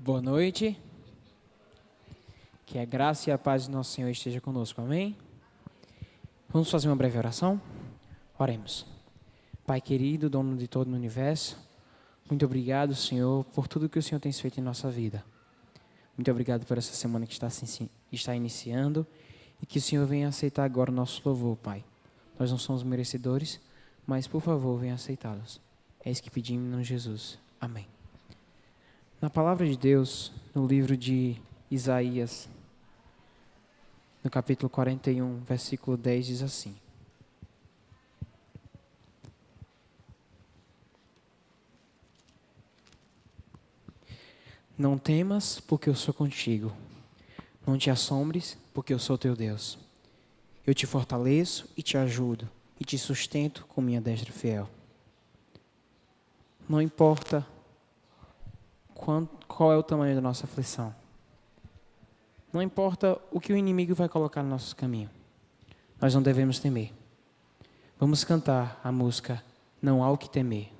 Boa noite. Que a graça e a paz do nosso Senhor esteja conosco. Amém? Vamos fazer uma breve oração? Oremos. Pai querido, dono de todo o universo, muito obrigado, Senhor, por tudo que o Senhor tem feito em nossa vida. Muito obrigado por essa semana que está iniciando e que o Senhor venha aceitar agora o nosso louvor, Pai. Nós não somos merecedores, mas, por favor, venha aceitá-los. É isso que pedimos em nome de Jesus. Amém. Na palavra de Deus, no livro de Isaías, no capítulo 41, versículo 10, diz assim: Não temas, porque eu sou contigo. Não te assombres, porque eu sou teu Deus. Eu te fortaleço e te ajudo, e te sustento com minha destra fiel. Não importa qual é o tamanho da nossa aflição. Não importa o que o inimigo vai colocar no nosso caminho. Nós não devemos temer. Vamos cantar a música Não Há O Que Temer.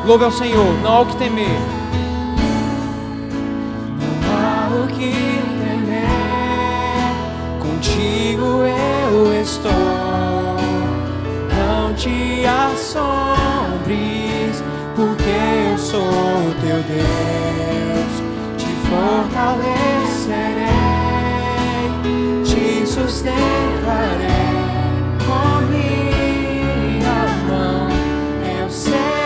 Louve ao Senhor, não há o que temer. Não há o que temer, contigo eu estou. Não te assombres, porque eu sou teu Deus. Te fortalecerei, te sustentarei. Com minha mão eu serei.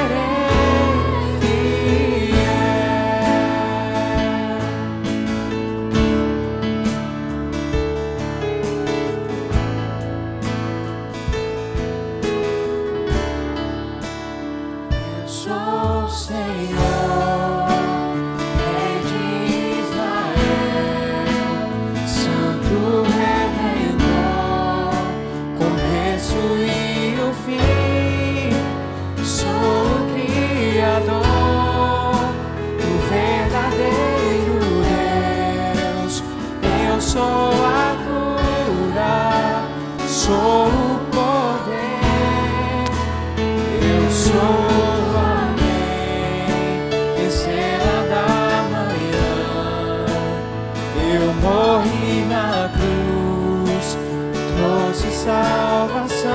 Salvação,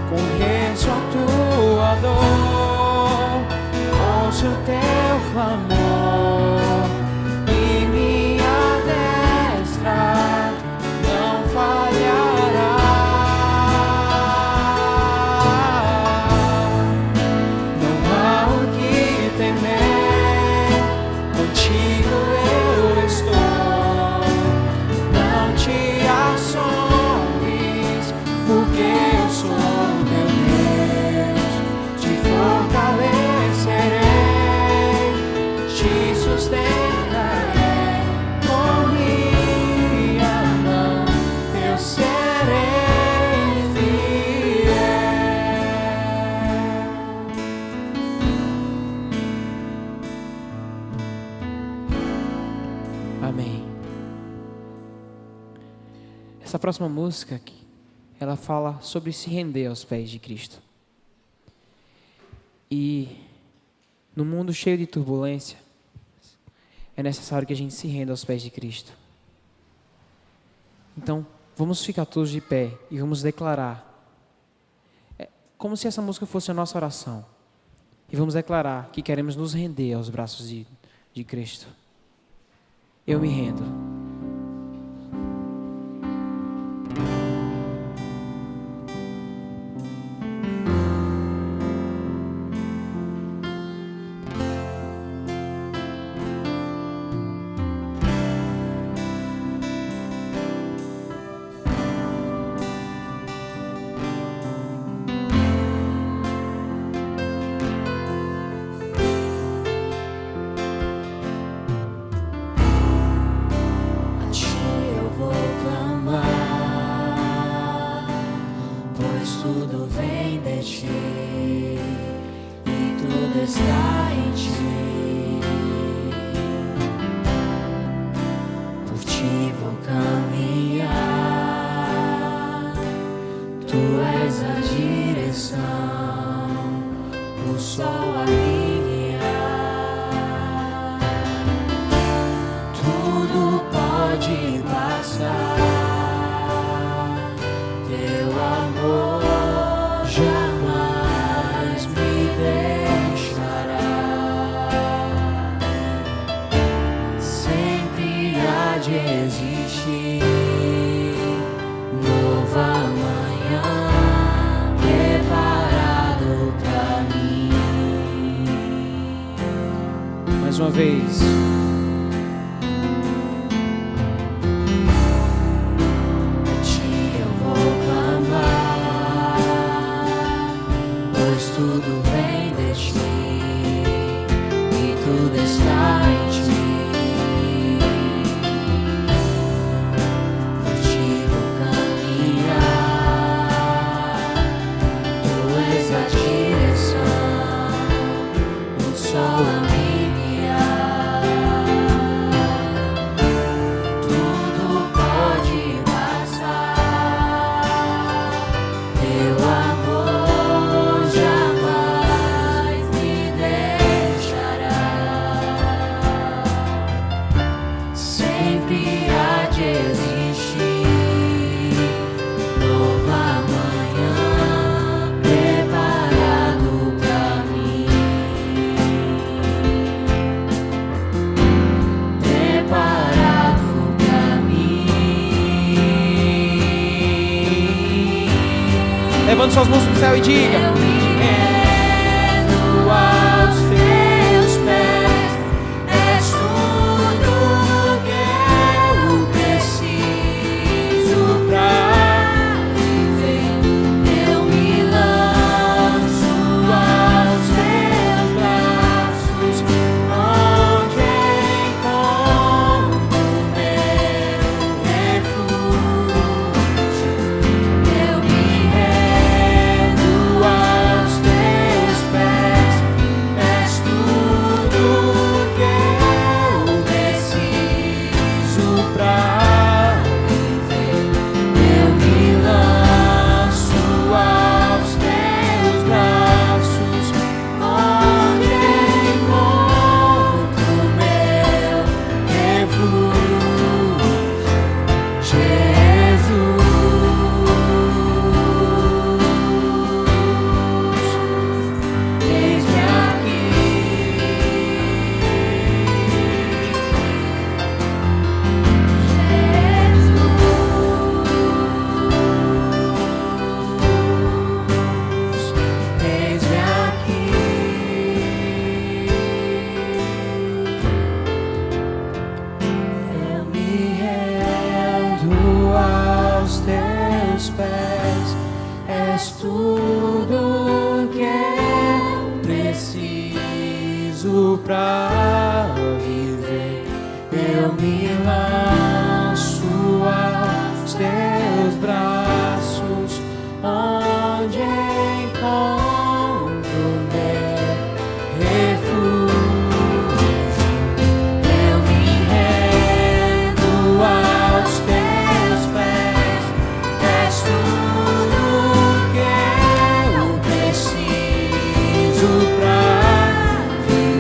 conheço a tua dor, ouço o teu clamor e minha destra não falhará. Não há o que temer, contigo eu estou. Não te assombres, porque eu sou teu Deus. Te fortalecerei, te sustentarei. Com minha mão eu serei fiel. Amém. Essa próxima música aqui, ela fala sobre se render aos pés de Cristo. E No mundo cheio de turbulência, é necessário que a gente se renda aos pés de Cristo. Então, vamos ficar todos de pé e vamos declarar, como se essa música fosse a nossa oração. E vamos declarar que queremos nos render aos braços de Cristo. Eu me rendo. Tudo vem de ti e tudo está em ti. Por ti vou caminhar, tu és a direção, o sol alinhar. Tudo pode passar, teu amor jamais me deixará. Sempre há de existir nova manhã preparado pra mim. Mais uma vez. Tudo vem de ti e tudo está em ti. Por ti vou caminhar, tu és a direção, o sol a me guiar. Tudo pode passar, teu amor jamais me deixará. Sempre há de existir nova manhã preparado pra mim. Preparado pra mim. Levante suas mãos para o céu e diga: Eu me rendo aos teus pés, és tudo que eu preciso pra viver. Eu me lanço aos teus braços, onde encontro meu refúgio. Eu me rendo aos teus pés, és tudo que eu preciso pra viver. Eu me lanço aos teus braços, onde encontro meu refúgio, Jesus. Eis-me aqui, Jesus. Eis-me aqui. Eu me rendo aos teus pés, és tudo que eu preciso pra viver. Eu me lanço aos teus braços, onde encontro meu refúgio. Eu me rendo aos teus pés, és tudo que eu preciso pra viver.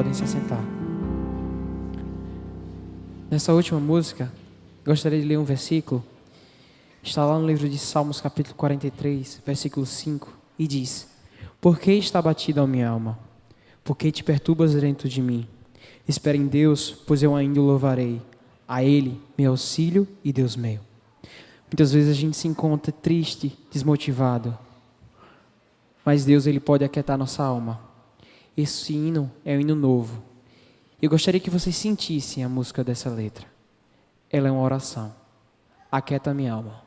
podem se assentar. Nessa última música, gostaria de ler um versículo. Está lá no livro de Salmos, capítulo 43, versículo 5, e diz: Por que está abatida a minha alma? Por que te perturbas dentro de mim? Espera em Deus, pois eu ainda o louvarei. A Ele, meu auxílio e Deus meu. Muitas vezes a gente se encontra triste, desmotivado. Mas Deus, Ele pode aquietar nossa alma. Esse hino é um hino novo. Eu gostaria que vocês sentissem a música dessa letra. Ela é uma oração. Aquieta minha alma.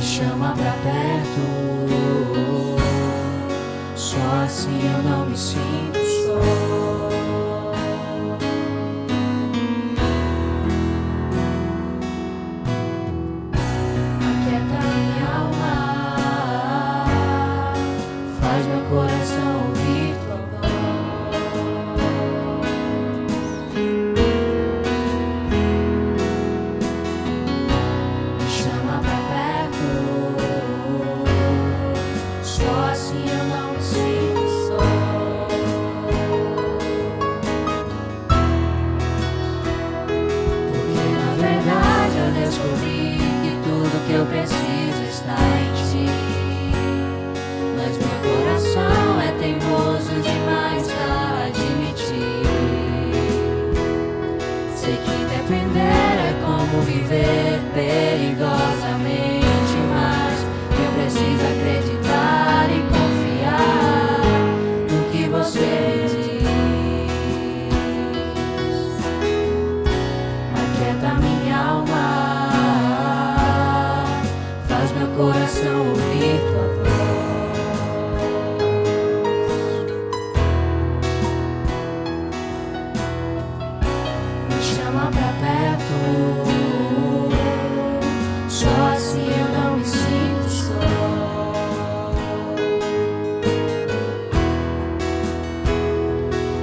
Chama pra perto, só assim eu não me sinto só. Aquieta minha alma, faz meu coração ouvir tua voz. Me chama pra perto, só assim eu não me sinto só. Porque na verdade eu descobri que tudo que eu preciso está em ti. Mas meu coração é teimoso demais para admitir. Sei que depender é como viver perigosamente, mas eu preciso acreditar e confiar no que você diz. Aquieta minha alma, faz meu coração ouvir tua voz. Me chama pra perto, só assim eu não me sinto só.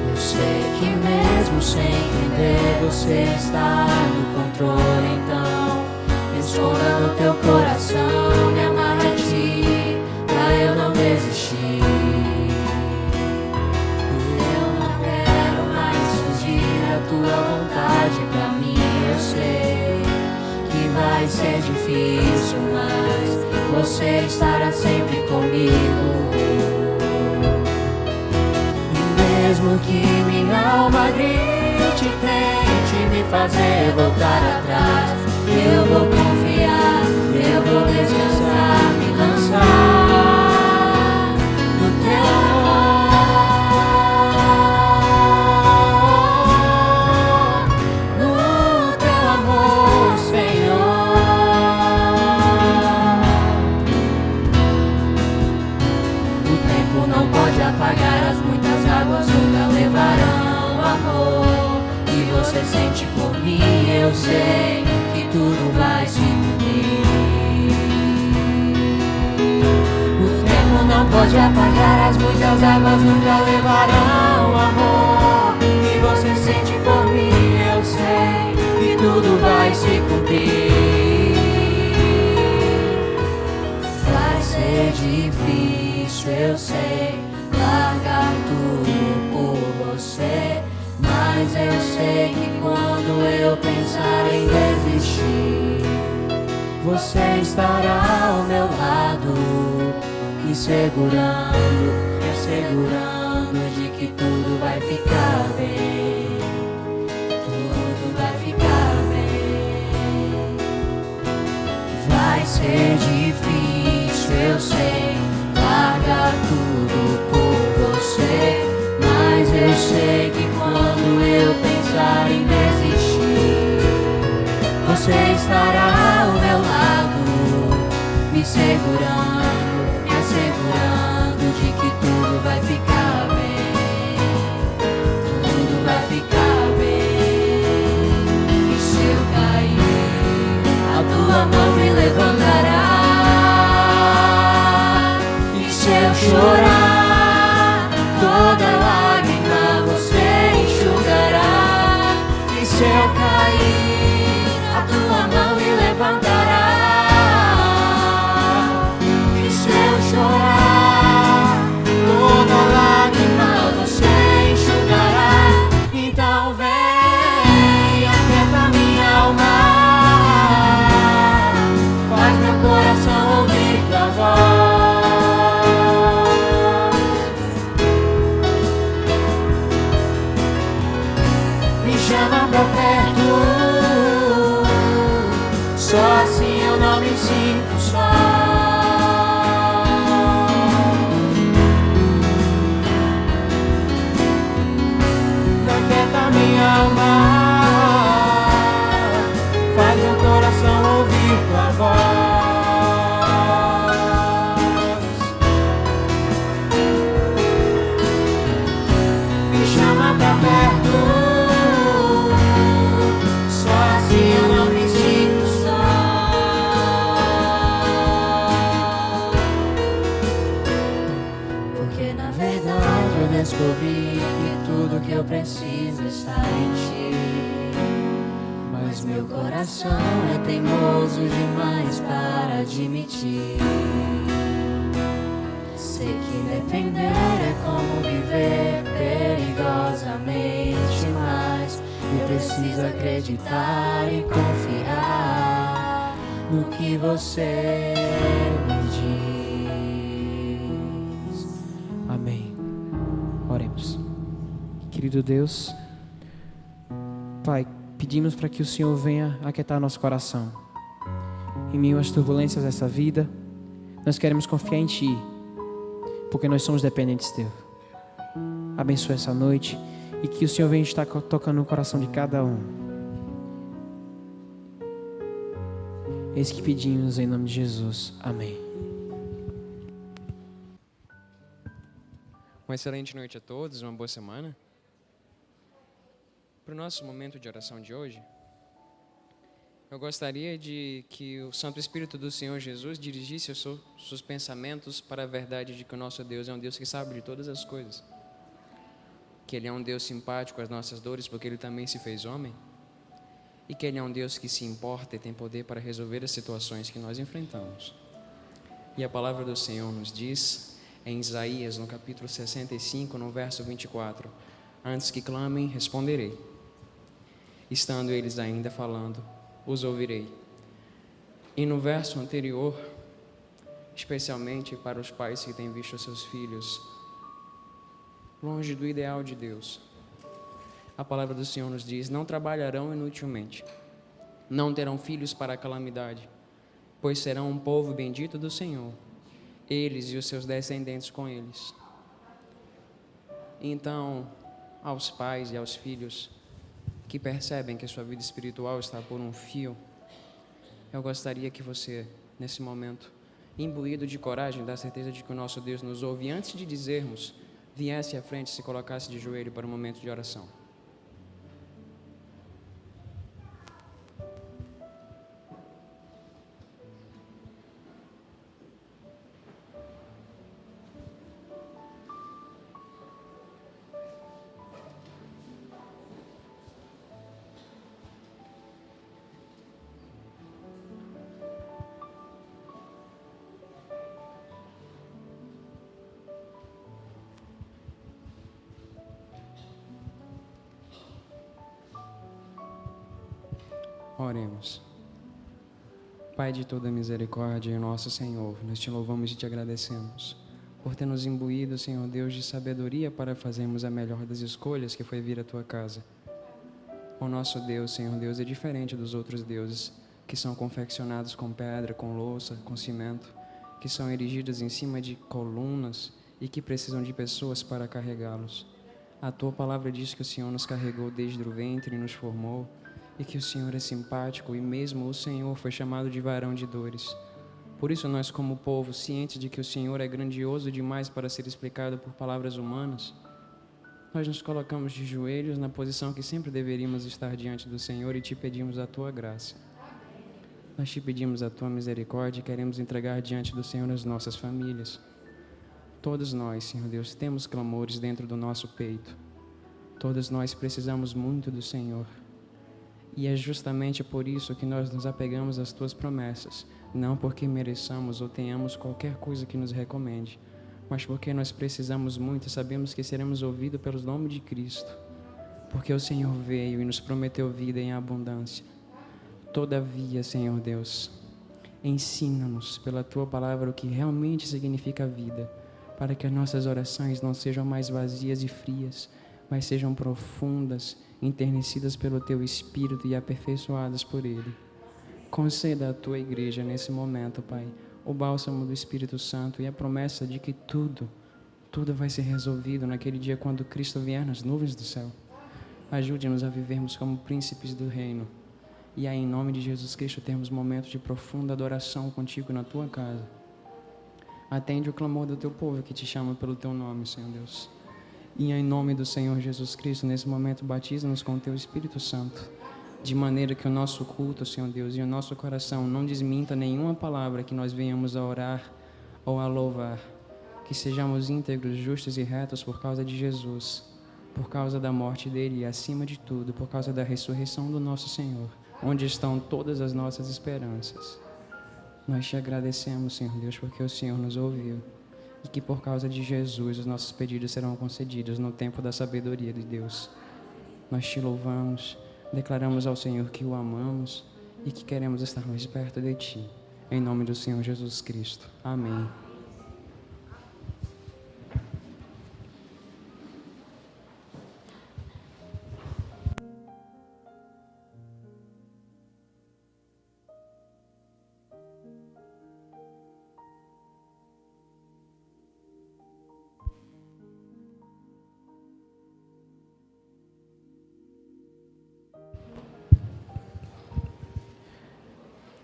Eu sei que mesmo sem entender você está no controle, então me esconda no teu coração, me amarra a ti, pra eu não desistir. Eu não quero mais fugir a tua vontade pra mim, eu sei que vai ser difícil, mas você estará sempre comigo. E mesmo que minha alma grite, tente me fazer voltar atrás, eu vou confiar, eu vou descansar, me lançar no teu amor, no teu amor, Senhor. O tempo não pode apagar, as muitas águas nunca levarão amor. E você sente por mim, eu sei que tudo vai se cumprir. O tempo não pode apagar, as muitas águas nunca levarão amor. E você sente por mim, eu sei que tudo vai se cumprir. Vai ser difícil, eu sei, largar tudo por você, mas eu sei que quando eu pensar em desistir, você estará ao meu lado, me segurando de que tudo vai ficar bem. Tudo vai ficar bem. Vai ser difícil, eu sei, largar tudo por você, mas eu sei que quando eu pensar em assegurando de que tudo vai ficar bem. Tudo vai ficar bem. E se eu cair, a tua mão me levantará. E se eu chorar, toda lágrima você enxugará. E se eu cair, a tua mão me levantará. E se eu chorar, toda lágrima você enxugará. Então vem, aquieta minha alma, faz meu coração ouvir tua voz. Me chama pra perto, só assim eu não me sinto só. Aquieta minha alma, faz meu coração ouvir tua voz. Me chama pra perto, só assim eu não me sinto só. Porque na verdade eu descobri que tudo que eu preciso está em ti. Mas meu coração é teimoso demais para admitir. Sei que depender é como viver perigosamente, mas eu preciso acreditar e confiar no que você me diz. Amém. Oremos. Querido Deus, Pai, pedimos para que o Senhor venha aquietar nosso coração. Em meio às turbulências dessa vida, nós queremos confiar em Ti, porque nós somos dependentes Teu. Abençoe essa noite e que o Senhor venha estar tocando no coração de cada um. Eis que pedimos em nome de Jesus. Amém. Uma excelente noite a todos, uma boa semana. Para o nosso momento de oração de hoje, eu gostaria de que o Santo Espírito do Senhor Jesus dirigisse os seus pensamentos para a verdade de que o nosso Deus é um Deus que sabe de todas as coisas. Que Ele é um Deus simpático às nossas dores, porque Ele também se fez homem. E que Ele é um Deus que se importa e tem poder para resolver as situações que nós enfrentamos. E a palavra do Senhor nos diz, em Isaías, no capítulo 65, no verso 24, antes que clamem, responderei. Estando eles ainda falando, os ouvirei. E no verso anterior, especialmente para os pais que têm visto seus filhos longe do ideal de Deus, a palavra do Senhor nos diz: não trabalharão inutilmente, não terão filhos para a calamidade, pois serão um povo bendito do Senhor, eles e os seus descendentes com eles. Então, aos pais e aos filhos que percebem que a sua vida espiritual está por um fio, eu gostaria que você, nesse momento, imbuído de coragem, da certeza de que o nosso Deus nos ouve, e antes de dizermos, viesse à frente e se colocasse de joelho para um momento de oração. Oremos. Pai de toda misericórdia, nosso Senhor, nós te louvamos e te agradecemos por ter nos imbuído, Senhor Deus, de sabedoria para fazermos a melhor das escolhas, que foi vir à tua casa. O nosso Deus, Senhor Deus, é diferente dos outros deuses que são confeccionados com pedra, com louça, com cimento, que são erigidos em cima de colunas e que precisam de pessoas para carregá-los. A tua palavra diz que o Senhor nos carregou desde o ventre e nos formou, e que o Senhor é simpático, e mesmo o Senhor foi chamado de varão de dores, Por isso nós, como povo, cientes de que o Senhor é grandioso demais para ser explicado por palavras humanas, nós nos colocamos de joelhos na posição que sempre deveríamos estar diante do Senhor e te pedimos a tua graça. Nós te pedimos a tua misericórdia e queremos entregar diante do Senhor as nossas famílias. Todos nós, Senhor Deus, temos clamores dentro do nosso peito. Todos nós precisamos muito do Senhor. E é justamente por isso que nós nos apegamos às tuas promessas, não porque mereçamos ou tenhamos qualquer coisa que nos recomende, mas porque nós precisamos muito e sabemos que seremos ouvidos pelo nome de Cristo, porque o Senhor veio e nos prometeu vida em abundância. Todavia, Senhor Deus, ensina-nos pela tua palavra o que realmente significa vida, para que as nossas orações não sejam mais vazias e frias, mas sejam profundas, enternecidas pelo teu Espírito e aperfeiçoadas por Ele. Conceda à tua igreja nesse momento, Pai, o bálsamo do Espírito Santo e a promessa de que tudo vai ser resolvido naquele dia quando Cristo vier nas nuvens do céu. Ajude-nos a vivermos como príncipes do reino e aí, em nome de Jesus Cristo, termos momentos de profunda adoração contigo na tua casa. Atende o clamor do teu povo que te chama pelo teu nome, Senhor Deus. E em nome do Senhor Jesus Cristo, nesse momento, batiza-nos com o teu Espírito Santo, de maneira que o nosso culto, Senhor Deus, e o nosso coração não desminta nenhuma palavra que nós venhamos a orar ou a louvar. Que sejamos íntegros, justos e retos por causa de Jesus, por causa da morte dele e, acima de tudo, por causa da ressurreição do nosso Senhor, onde estão todas as nossas esperanças. Nós te agradecemos, Senhor Deus, porque o Senhor nos ouviu e que por causa de Jesus os nossos pedidos serão concedidos no tempo da sabedoria de Deus. Nós te louvamos, declaramos ao Senhor que o amamos e que queremos estar mais perto de ti. Em nome do Senhor Jesus Cristo. Amém.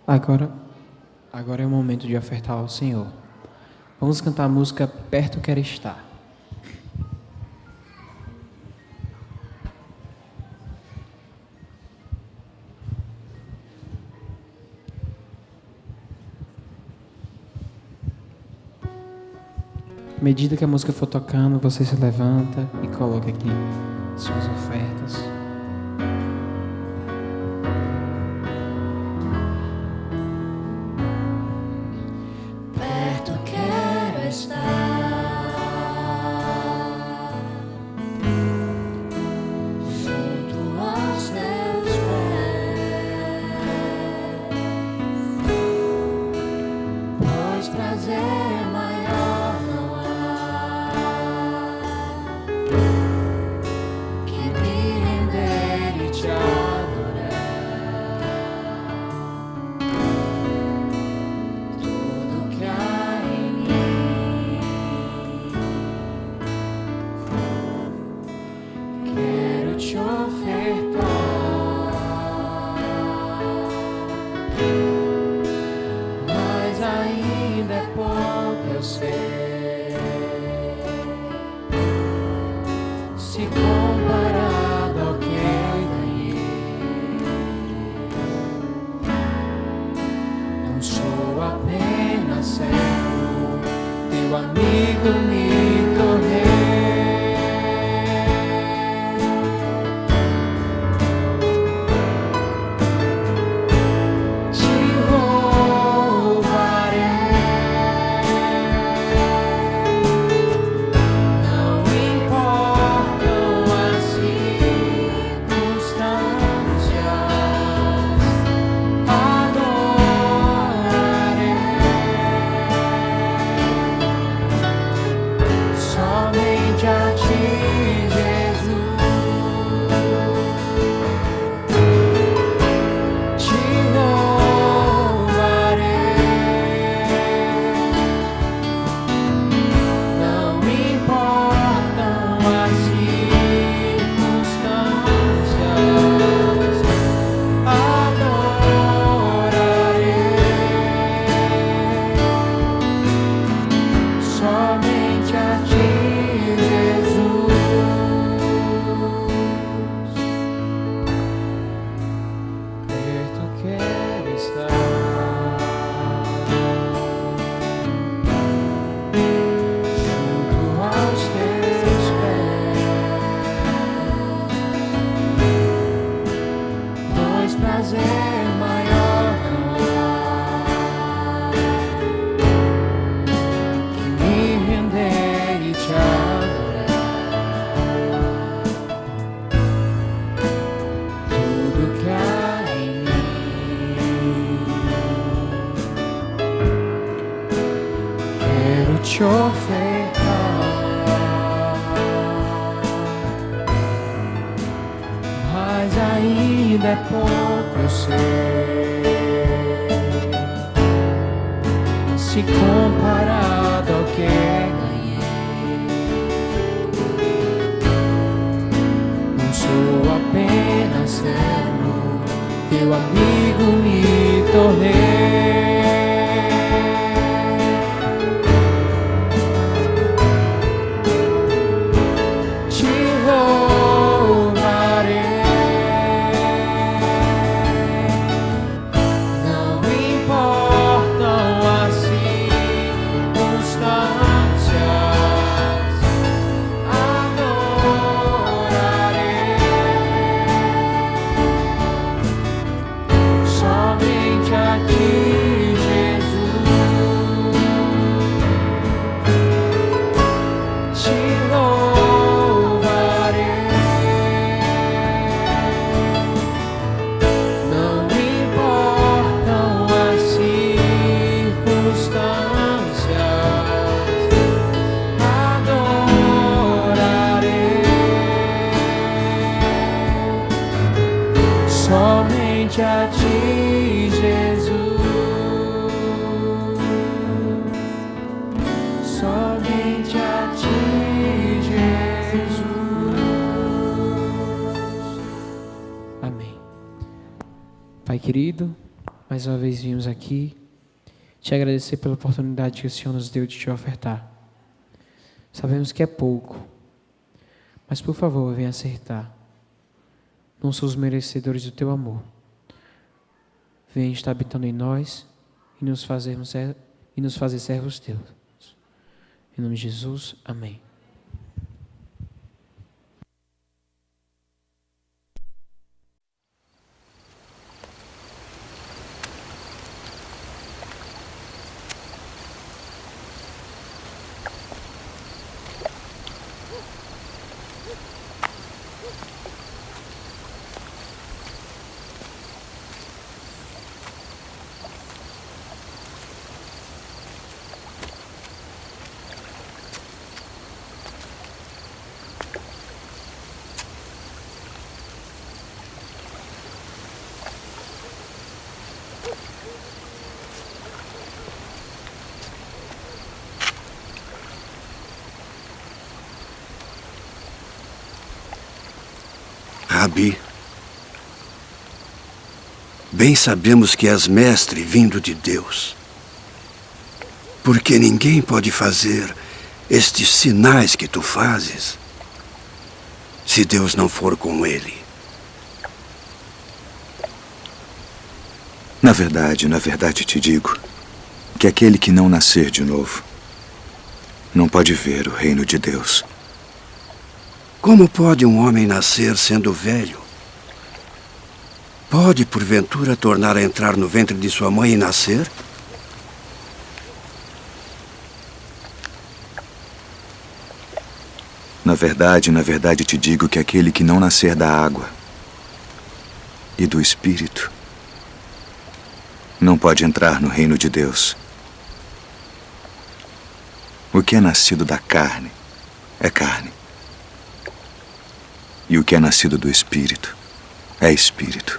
Agora é o momento de ofertar ao Senhor. Vamos cantar a música Perto Quero Estar. À medida que a música for tocando, você se levanta e coloca aqui suas ofertas. Não importam mas ainda é pouco, eu sei. Se comparado ao que ganhei, não sou apenas servo, teu amigo me tornei. Somente a ti, Jesus. Somente a ti, Jesus. Amém. Pai querido, mais uma vez vimos aqui te agradecer pela oportunidade que o Senhor nos deu de te ofertar. Sabemos que é pouco, mas por favor, venha acertar. Não somos merecedores do teu amor. Venha estar habitando em nós e nos fazer servos teus. Em nome de Jesus, amém. Rabi, bem sabemos que és mestre vindo de Deus, porque ninguém pode fazer estes sinais que tu fazes se Deus não for com ele. Na verdade te digo que aquele que não nascer de novo não pode ver o reino de Deus. Como pode um homem nascer sendo velho? Pode, porventura, tornar a entrar no ventre de sua mãe e nascer? Na verdade te digo que aquele que não nascer da água e do Espírito não pode entrar no reino de Deus. O que é nascido da carne é carne. E o que é nascido do Espírito é Espírito.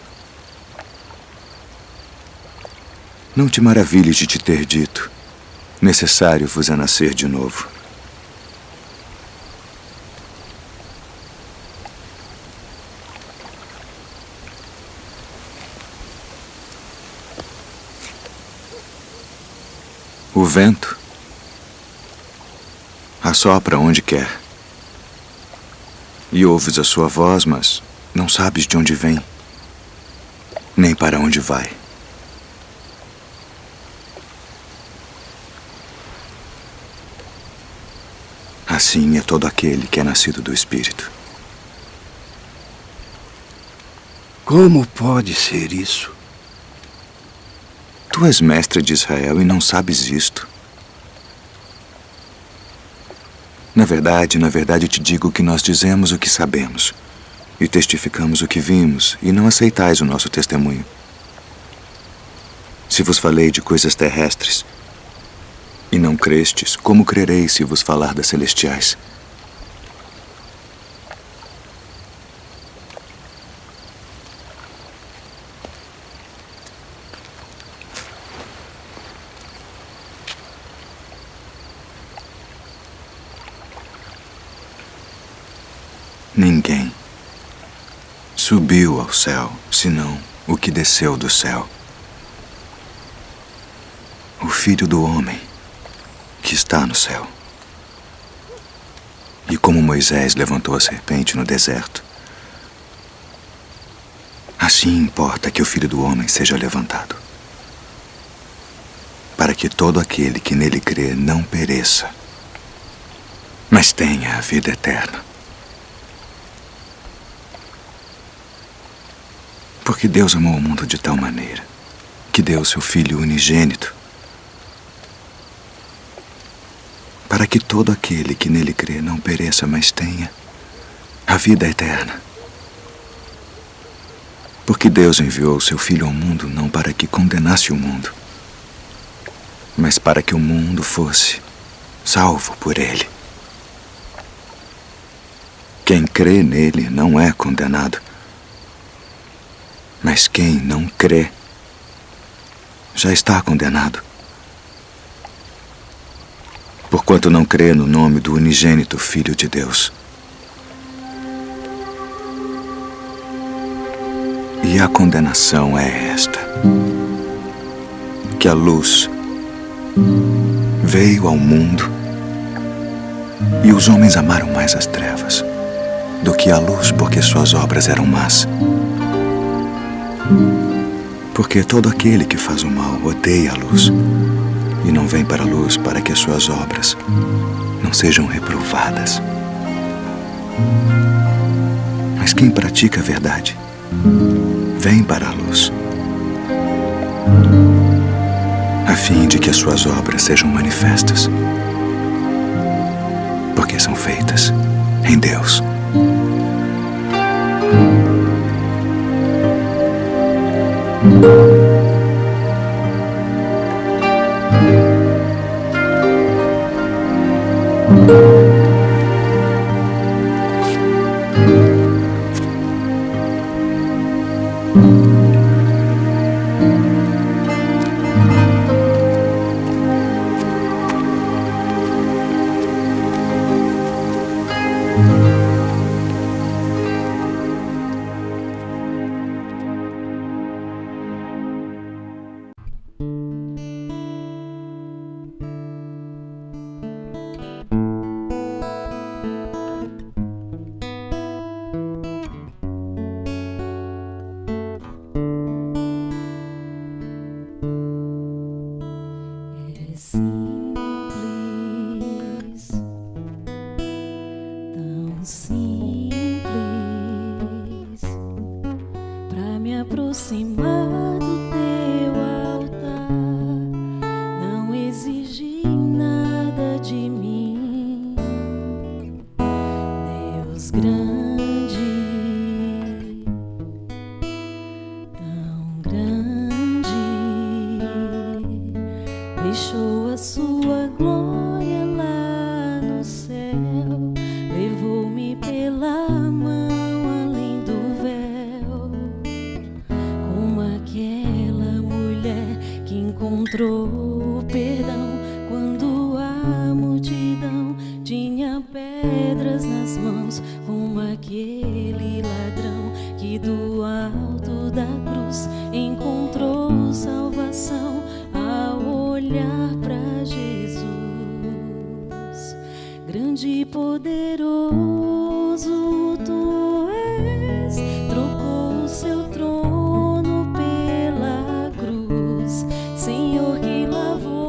Não te maravilhes de te ter dito: necessário vos é nascer de novo. O vento assopra onde quer. E ouves a sua voz, mas não sabes de onde vem, nem para onde vai. Assim é todo aquele que é nascido do Espírito. Como pode ser isso? Tu és mestre de Israel e não sabes isto. Na verdade te digo que nós dizemos o que sabemos e testificamos o que vimos, e não aceitais o nosso testemunho. Se vos falei de coisas terrestres e não crestes, como crereis se vos falar das celestiais? ninguém subiu ao céu, senão o que desceu do céu, o Filho do Homem que está no céu. E como Moisés levantou a serpente no deserto, assim importa que o Filho do Homem seja levantado, para que todo aquele que nele crê não pereça, mas tenha a vida eterna. Porque Deus amou o mundo de tal maneira que deu seu Filho unigênito, para que todo aquele que nele crê não pereça, mas tenha a vida eterna. Porque Deus enviou seu Filho ao mundo não para que condenasse o mundo, mas para que o mundo fosse salvo por ele. Quem crê nele não é condenado, mas quem não crê já está condenado, porquanto não crê no nome do unigênito Filho de Deus. E a condenação é esta: que a luz veio ao mundo e os homens amaram mais as trevas do que a luz, porque suas obras eram más. Porque todo aquele que faz o mal odeia a luz e não vem para a luz, para que as suas obras não sejam reprovadas. Mas quem pratica a verdade vem para a luz, a fim de que as suas obras sejam manifestas, porque são feitas em Deus. Aproximar do teu altar, não exigi nada de mim. Deus grande, tão grande, deixou a sua glória lá no céu, levou-me pela mão além do véu. Aquela mulher que encontrou perdão quando a multidão tinha pedras nas mãos, como aquele ladrão que do alto da cruz encontrou salvação ao olhar para Jesus. Grande e poderoso tu és, trocou o seu trono Senhor que lavou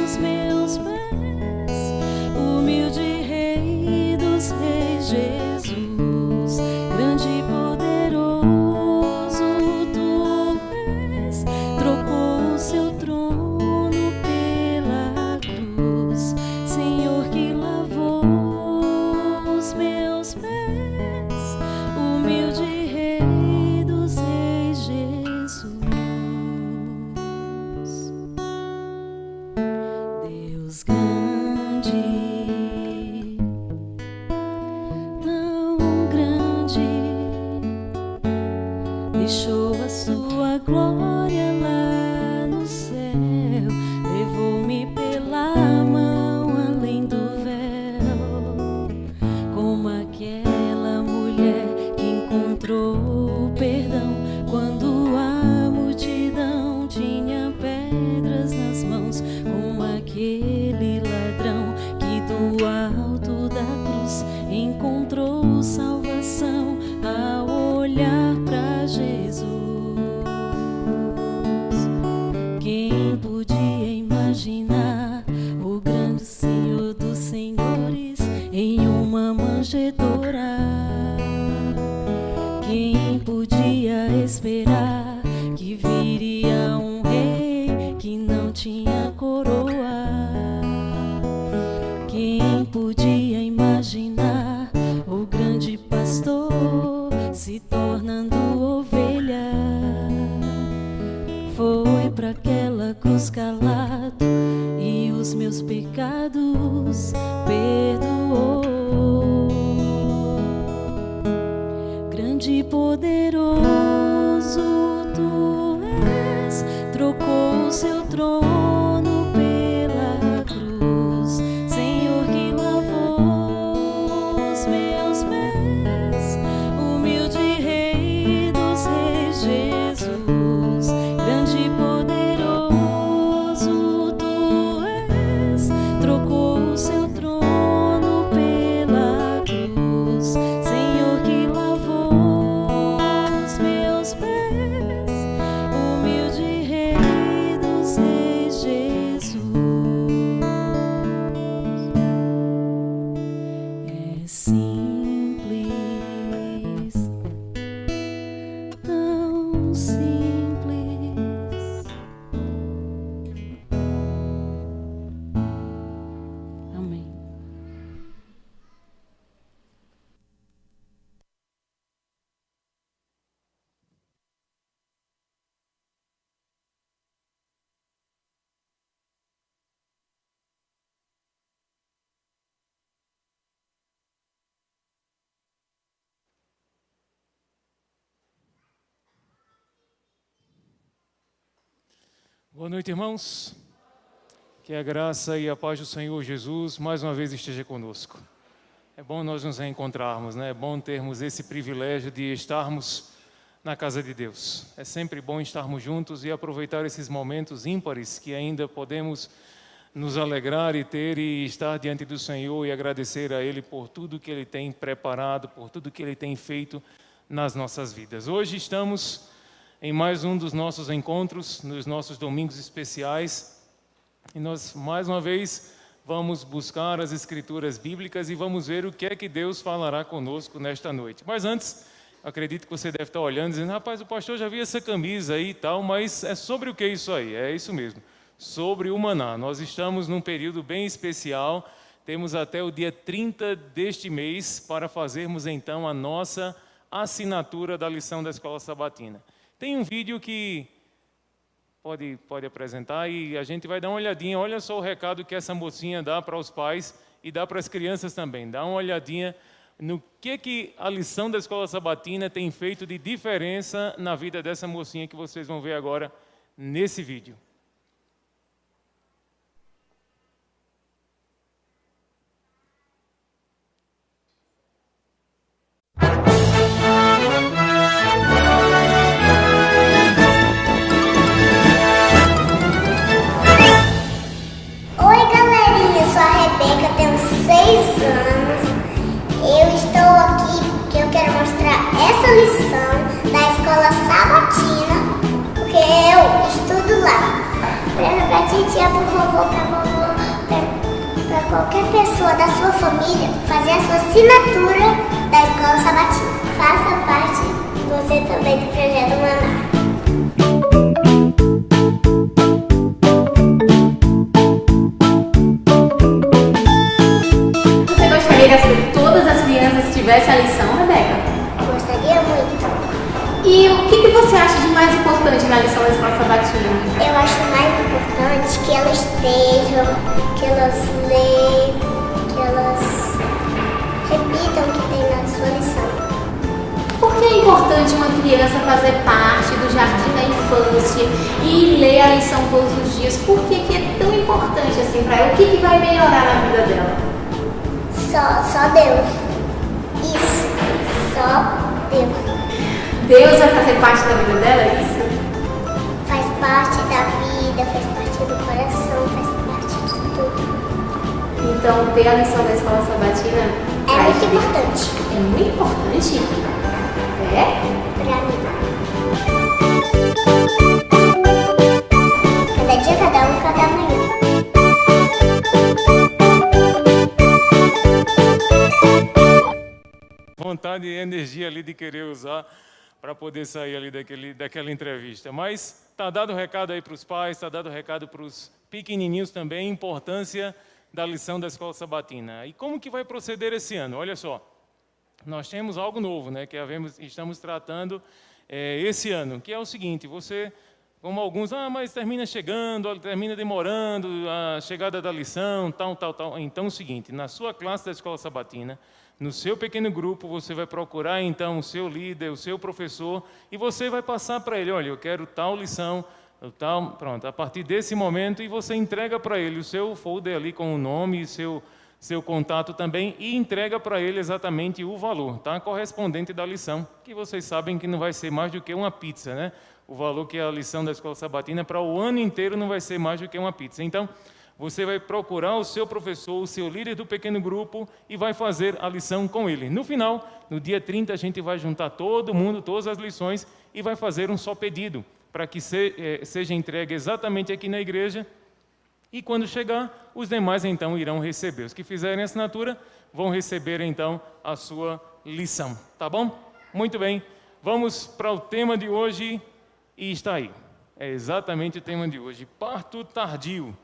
os meus pés, humilde Rei dos Reis, Jesus, grande e poderoso tu és, trocou o seu trono pela cruz, Senhor que lavou os meus pés, humilde Rei dos Reis, Jesus. Grande, tão grande, deixou a sua glória lá no céu, levou-me pela mão além do véu, como aquela Quem podia esperar que viria um rei que não tinha coroa? Quem podia imaginar o grande pastor se tornando ovelha? Foi pra aquela cruz calado e os meus pecados perdoou. Grande e poderoso tu és, trocou o seu trono pela cruz, Senhor que lavou os meus pés, humilde Rei dos Reis Jesus. Grande e poderoso tu és, trocou o seu trono pela cruz, Senhor que lavou os meus pés, humilde Rei dos Reis Jesus. É simples, tão simples. Amém. Boa noite, irmãos. Que a graça e a paz do Senhor Jesus mais uma vez esteja conosco. É bom nós nos reencontrarmos, né? É bom termos esse privilégio de estarmos na casa de Deus. É sempre bom estarmos juntos e aproveitar esses momentos ímpares que ainda podemos nos alegrar e ter e estar diante do Senhor e agradecer a Ele por tudo que Ele tem preparado, por tudo que Ele tem feito nas nossas vidas. Hoje estamos em mais um dos nossos encontros, nos nossos domingos especiais, e nós mais uma vez vamos buscar as escrituras bíblicas e vamos ver o que é que Deus falará conosco nesta noite. Mas antes, acredito que você deve estar olhando e dizendo: rapaz, o pastor já viu essa camisa aí e tal, mas é sobre o que isso aí? É isso mesmo, sobre o maná. Nós estamos num período bem especial, temos até o dia 30 deste mês para fazermos então a nossa assinatura da lição da Escola Sabatina. Tem um vídeo que pode apresentar e a gente vai dar uma olhadinha. Olha só o recado que essa mocinha dá para os pais e dá para as crianças também. Dá uma olhadinha no que a lição da Escola Sabatina tem feito de diferença na vida dessa mocinha que vocês vão ver agora nesse vídeo. Tenho 6 anos. Eu estou aqui porque eu quero mostrar essa lição da Escola Sabatina, porque eu estudo lá. Pra titia, pro vovô, pra qualquer pessoa da sua família fazer a sua assinatura da Escola Sabatina. Faça parte você também do Projeto Maná. Que todas as crianças tivessem a lição, Rebeca? Gostaria muito. E o que você acha de mais importante na lição da Escola Sabatina? Eu acho mais importante que elas estejam, que elas leiam, que elas repitam o que tem na sua lição. Por que é importante uma criança fazer parte do jardim da infância e ler a lição todos os dias? Por que é tão importante assim para ela? O que vai melhorar na vida dela? Só Deus. Isso. Só Deus. Deus vai fazer parte da vida dela, é isso? Faz parte da vida, faz parte do coração, faz parte de tudo. Então, ter a lição da Escola Sabatina é muito importante. É muito importante? É? Pra mim. Cada dia, cada um, cada manhã. Vão vontade e energia ali de querer usar para poder sair ali daquela entrevista. Mas está dado o recado aí para os pais, está dado o recado para os pequenininhos também, a importância da lição da Escola Sabatina. E como que vai proceder esse ano? Olha só, nós temos algo novo, né, que estamos tratando esse ano, que é o seguinte: você, como alguns, mas termina chegando, termina demorando a chegada da lição, tal. Então é o seguinte: na sua classe da Escola Sabatina, no seu pequeno grupo, você vai procurar então o seu líder, o seu professor, e você vai passar para ele: olha, eu quero tal lição, tal, pronto, a partir desse momento, e você entrega para ele o seu folder ali com o nome e seu contato também, e entrega para ele exatamente o valor, tá? Correspondente da lição, que vocês sabem que não vai ser mais do que uma pizza, né? O valor que é a lição da Escola Sabatina para o ano inteiro não vai ser mais do que uma pizza. Então, você vai procurar o seu professor, o seu líder do pequeno grupo, e vai fazer a lição com ele. No final, no dia 30, a gente vai juntar todo mundo, todas as lições, e vai fazer um só pedido, para que seja entregue exatamente aqui na igreja. E quando chegar, os demais então irão receber. Os que fizerem a assinatura vão receber então a sua lição. Tá bom? Muito bem. Vamos para o tema de hoje, e está aí. É exatamente o tema de hoje: parto tardio.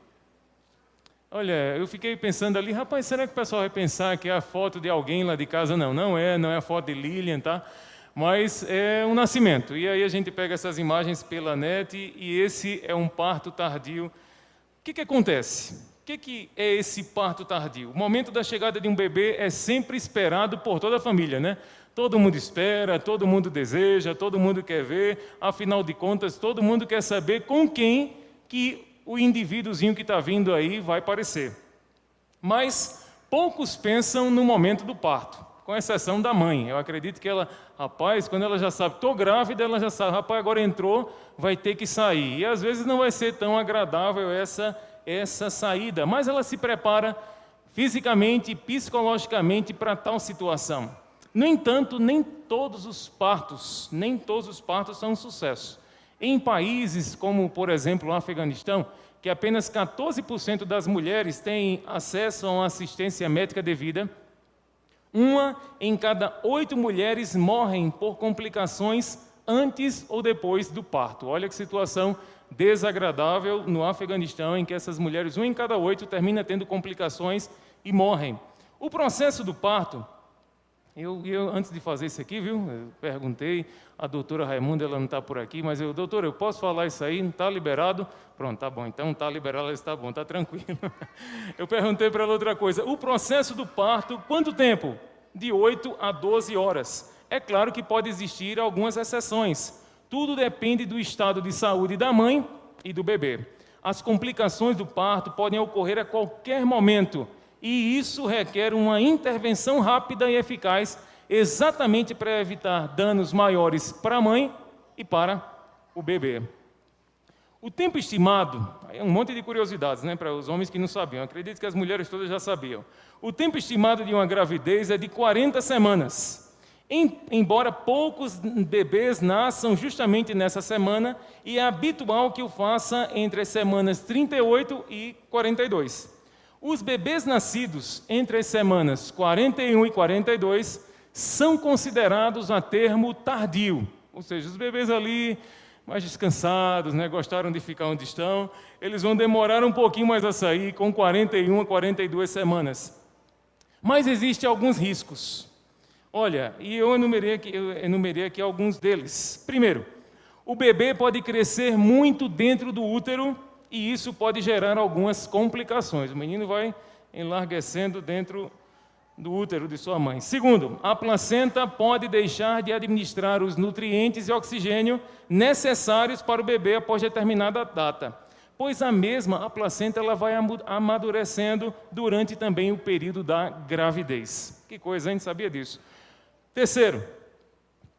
Olha, eu fiquei pensando ali, rapaz, será que o pessoal vai pensar que é a foto de alguém lá de casa? Não é a foto de Lilian, tá? Mas é um nascimento. E aí a gente pega essas imagens pela net e esse é um parto tardio. O que acontece? O que é esse parto tardio? O momento da chegada de um bebê é sempre esperado por toda a família, né? Todo mundo espera, todo mundo deseja, todo mundo quer ver, afinal de contas, todo mundo quer saber com quem que o indivíduozinho que está vindo aí vai parecer. Mas poucos pensam no momento do parto, com exceção da mãe. Eu acredito que ela, rapaz, quando ela já sabe, estou grávida, ela já sabe, rapaz, agora entrou, vai ter que sair. E às vezes não vai ser tão agradável essa saída, mas ela se prepara fisicamente e psicologicamente para tal situação. No entanto, nem todos os partos são um sucesso. Em países como, por exemplo, o Afeganistão, que apenas 14% das mulheres têm acesso a uma assistência médica devida, 1 em cada 8 mulheres morrem por complicações antes ou depois do parto. Olha que situação desagradável no Afeganistão, em que essas mulheres, 1 em cada 8, termina tendo complicações e morrem. O processo do parto, eu antes de fazer isso aqui, viu, eu perguntei, a doutora Raimunda, ela não está por aqui, mas doutora, eu posso falar isso aí? Não está liberado? Pronto, tá bom, então está liberado, está bom, está tranquilo. Eu perguntei para ela outra coisa: o processo do parto, quanto tempo? De 8 a 12 horas. É claro que pode existir algumas exceções. Tudo depende do estado de saúde da mãe e do bebê. As complicações do parto podem ocorrer a qualquer momento, e isso requer uma intervenção rápida e eficaz, exatamente para evitar danos maiores para a mãe e para o bebê. O tempo estimado, é um monte de curiosidades, né, para os homens que não sabiam, acredito que as mulheres todas já sabiam. O tempo estimado de uma gravidez é de 40 semanas. Embora poucos bebês nasçam justamente nessa semana, e é habitual que o faça entre as semanas 38 e 42. Os bebês nascidos entre as semanas 41 e 42 são considerados a termo tardio, ou seja, os bebês ali mais descansados, né, gostaram de ficar onde estão, eles vão demorar um pouquinho mais a sair, com 41 a 42 semanas. Mas existem alguns riscos. Olha, e eu enumerei aqui alguns deles. Primeiro, o bebê pode crescer muito dentro do útero, e isso pode gerar algumas complicações. O menino vai enlarguecendo dentro do útero de sua mãe. Segundo, a placenta pode deixar de administrar os nutrientes e oxigênio necessários para o bebê após determinada data, pois a placenta ela vai amadurecendo durante também o período da gravidez. Que coisa, a gente sabia disso. Terceiro,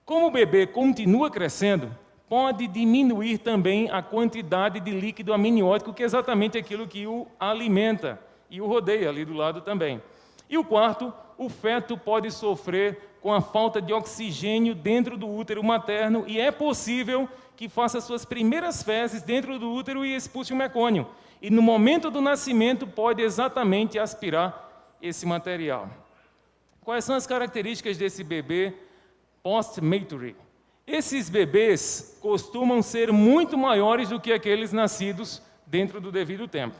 como o bebê continua crescendo, pode diminuir também a quantidade de líquido amniótico, que é exatamente aquilo que o alimenta e o rodeia ali do lado também. E o quarto, o feto pode sofrer com a falta de oxigênio dentro do útero materno, e é possível que faça suas primeiras fezes dentro do útero e expulse o mecônio. E no momento do nascimento pode exatamente aspirar esse material. Quais são as características desse bebê post-maturity? Esses bebês costumam ser muito maiores do que aqueles nascidos dentro do devido tempo.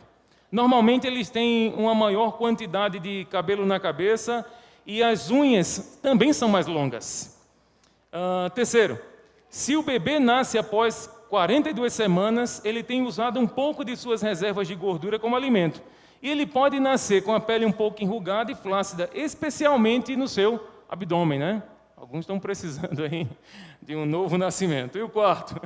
Normalmente eles têm uma maior quantidade de cabelo na cabeça e as unhas também são mais longas. Terceiro, se o bebê nasce após 42 semanas, ele tem usado um pouco de suas reservas de gordura como alimento. E ele pode nascer com a pele um pouco enrugada e flácida, especialmente no seu abdômen, né? Alguns estão precisando aí de um novo nascimento. E o quarto,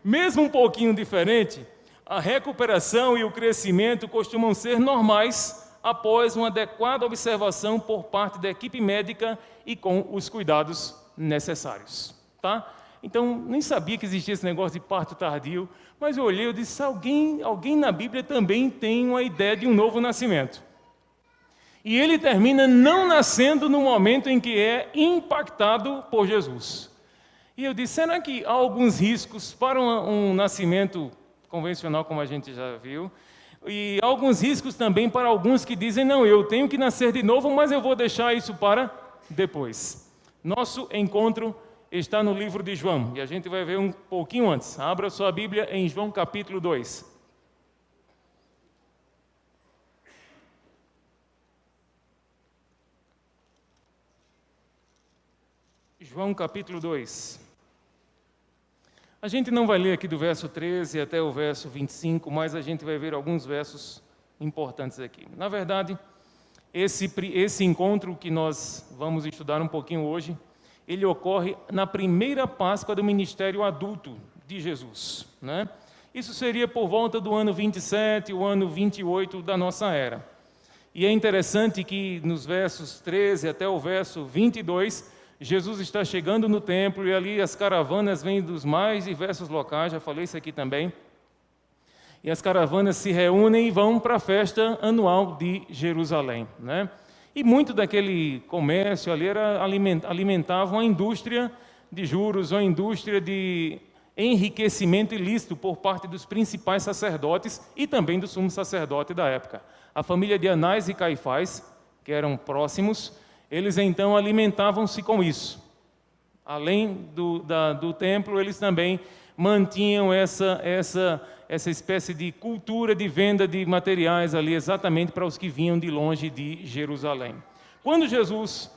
mesmo um pouquinho diferente, a recuperação e o crescimento costumam ser normais após uma adequada observação por parte da equipe médica e com os cuidados necessários, tá? Então, nem sabia que existia esse negócio de parto tardio, mas eu olhei e disse, alguém na Bíblia também tem uma ideia de um novo nascimento. E ele termina não nascendo no momento em que é impactado por Jesus. E eu disse, será que há alguns riscos para um nascimento convencional, como a gente já viu, e há alguns riscos também para alguns que dizem, não, eu tenho que nascer de novo, mas eu vou deixar isso para depois. Nosso encontro está no livro de João, e a gente vai ver um pouquinho antes. Abra sua Bíblia em João capítulo 2. João capítulo 2. A gente não vai ler aqui do verso 13 até o verso 25, mas a gente vai ver alguns versos importantes aqui. Na verdade, esse encontro que nós vamos estudar um pouquinho hoje, ele ocorre na primeira Páscoa do ministério adulto de Jesus, né? Isso seria por volta do ano 27, o ano 28 da nossa era. E é interessante que nos versos 13 até o verso 22, Jesus está chegando no templo e ali as caravanas vêm dos mais diversos locais, já falei isso aqui também. E as caravanas se reúnem e vão para a festa anual de Jerusalém, né? E muito daquele comércio ali alimentavam a indústria de juros, a indústria de enriquecimento ilícito por parte dos principais sacerdotes e também do sumo sacerdote da época. A família de Anás e Caifás, que eram próximos, eles então alimentavam-se com isso. Além do templo, eles também mantinham essa espécie de cultura de venda de materiais ali, exatamente para os que vinham de longe de Jerusalém. Quando Jesus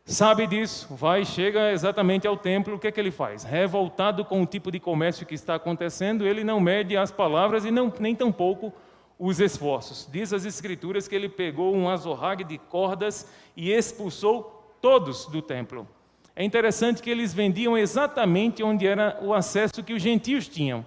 sabe disso, chega exatamente ao templo, o que é que ele faz? Revoltado com o tipo de comércio que está acontecendo, ele não mede as palavras e nem tampouco os esforços. Diz as Escrituras que ele pegou um azorrague de cordas e expulsou todos do templo. É interessante que eles vendiam exatamente onde era o acesso que os gentios tinham.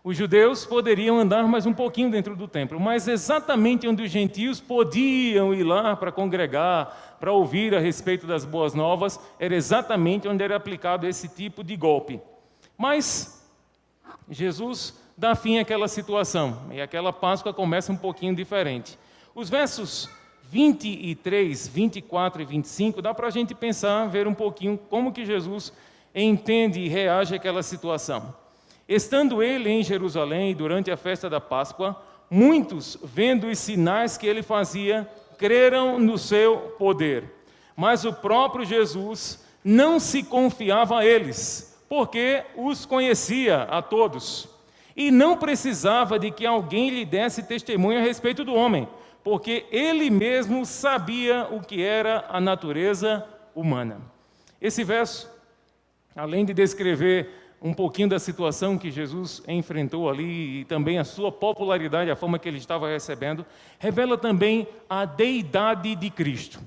Os judeus poderiam andar mais um pouquinho dentro do templo, mas exatamente onde os gentios podiam ir lá para congregar, para ouvir a respeito das boas novas, era exatamente onde era aplicado esse tipo de golpe. Mas Jesus dá fim àquela situação, e aquela Páscoa começa um pouquinho diferente. Os versos 23, 24 e 25, dá para a gente pensar, ver um pouquinho como que Jesus entende e reage àquela situação. Estando ele em Jerusalém durante a festa da Páscoa, muitos, vendo os sinais que ele fazia, creram no seu poder. Mas o próprio Jesus não se confiava a eles, porque os conhecia a todos. E não precisava de que alguém lhe desse testemunho a respeito do homem, porque ele mesmo sabia o que era a natureza humana. Esse verso, além de descrever um pouquinho da situação que Jesus enfrentou ali e também a sua popularidade, a forma que ele estava recebendo, revela também a deidade de Cristo.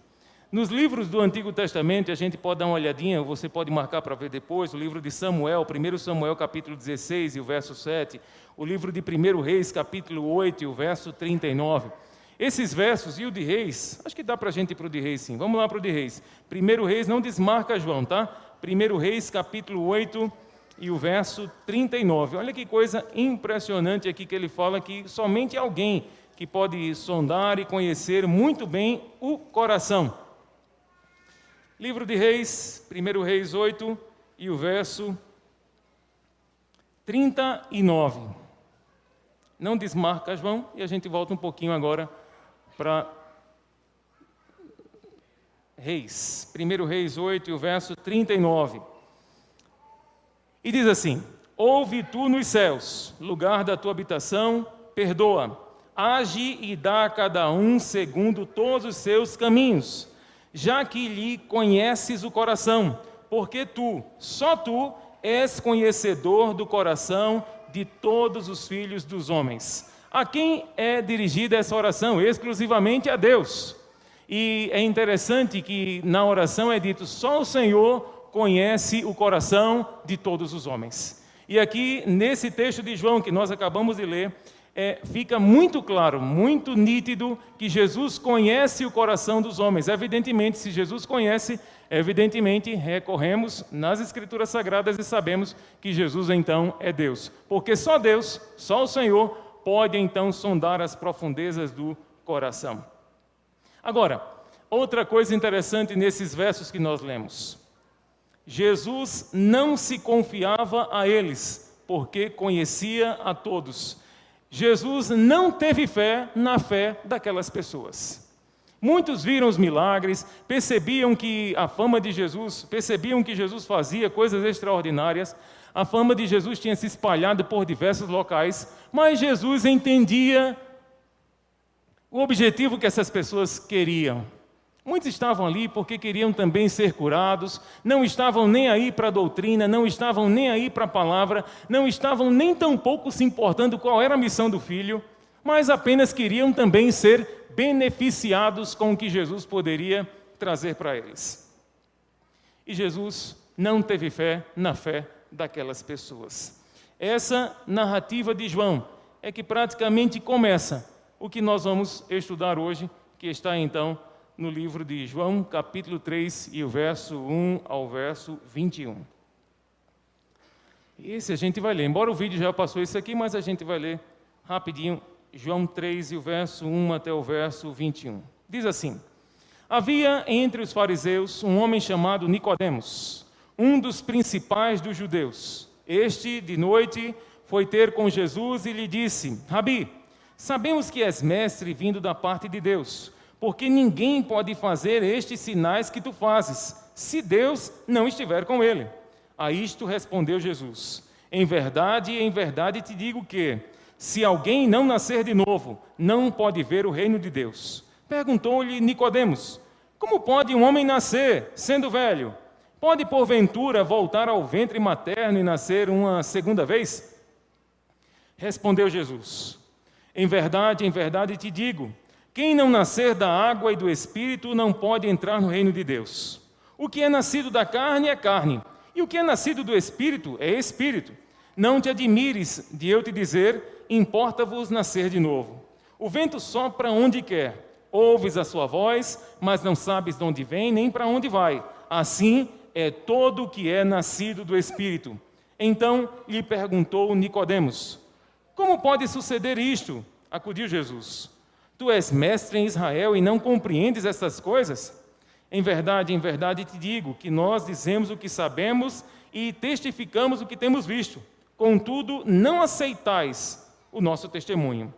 Nos livros do Antigo Testamento, a gente pode dar uma olhadinha, você pode marcar para ver depois, o livro de Samuel, 1 Samuel capítulo 16 e o verso 7, o livro de 1 Reis capítulo 8 e o verso 39. Esses versos, e o de Reis, acho que dá para a gente ir para o de Reis sim, vamos lá para o de Reis. 1 Reis, não desmarca João, tá? 1 Reis capítulo 8 e o verso 39. Olha que coisa impressionante aqui que ele fala, que somente alguém que pode sondar e conhecer muito bem o coração. Livro de Reis, 1 Reis 8 e o verso 39. Não desmarca João e a gente volta um pouquinho agora para Reis. 1 Reis 8 e o verso 39. E diz assim: ouve tu nos céus, lugar da tua habitação, perdoa, age e dá a cada um segundo todos os seus caminhos, já que lhe conheces o coração, porque tu, só tu, és conhecedor do coração de todos os filhos dos homens. A quem é dirigida essa oração? Exclusivamente a Deus. E é interessante que na oração é dito: só o Senhor conhece o coração de todos os homens. E aqui, nesse texto de João que nós acabamos de ler, fica muito claro, muito nítido, que Jesus conhece o coração dos homens. Evidentemente, se Jesus conhece, evidentemente recorremos nas Escrituras Sagradas e sabemos que Jesus então é Deus. Porque só Deus, só o Senhor, pode então sondar as profundezas do coração. Agora, outra coisa interessante nesses versos que nós lemos: Jesus não se confiava a eles, porque conhecia a todos. Jesus não teve fé na fé daquelas pessoas. Muitos viram os milagres, percebiam que Jesus fazia coisas extraordinárias, a fama de Jesus tinha se espalhado por diversos locais, mas Jesus entendia o objetivo que essas pessoas queriam. Muitos estavam ali porque queriam também ser curados, não estavam nem aí para a doutrina, não estavam nem aí para a palavra, não estavam nem tão pouco se importando qual era a missão do Filho, mas apenas queriam também ser beneficiados com o que Jesus poderia trazer para eles. E Jesus não teve fé na fé daquelas pessoas. Essa narrativa de João é que praticamente começa o que nós vamos estudar hoje, que está então no livro de João, capítulo 3, e o verso 1 ao verso 21. Esse a gente vai ler, embora o vídeo já passou isso aqui, mas a gente vai ler rapidinho, João 3, e o verso 1 até o verso 21. Diz assim: havia entre os fariseus um homem chamado Nicodemos, um dos principais dos judeus. Este, de noite, foi ter com Jesus e lhe disse: Rabi, sabemos que és mestre vindo da parte de Deus, porque ninguém pode fazer estes sinais que tu fazes, se Deus não estiver com ele. A isto respondeu Jesus: em verdade te digo que, se alguém não nascer de novo, não pode ver o reino de Deus. Perguntou-lhe Nicodemos: como pode um homem nascer, sendo velho? Pode, porventura, voltar ao ventre materno e nascer uma segunda vez? Respondeu Jesus: em verdade te digo, quem não nascer da água e do Espírito não pode entrar no reino de Deus. O que é nascido da carne é carne, e o que é nascido do Espírito é Espírito. Não te admires de eu te dizer: importa-vos nascer de novo. O vento sopra onde quer, ouves a sua voz, mas não sabes de onde vem nem para onde vai. Assim é todo o que é nascido do Espírito. Então lhe perguntou Nicodemos: como pode suceder isto? Acudiu Jesus: tu és mestre em Israel e não compreendes essas coisas? Em verdade te digo que nós dizemos o que sabemos e testificamos o que temos visto. Contudo, não aceitais o nosso testemunho.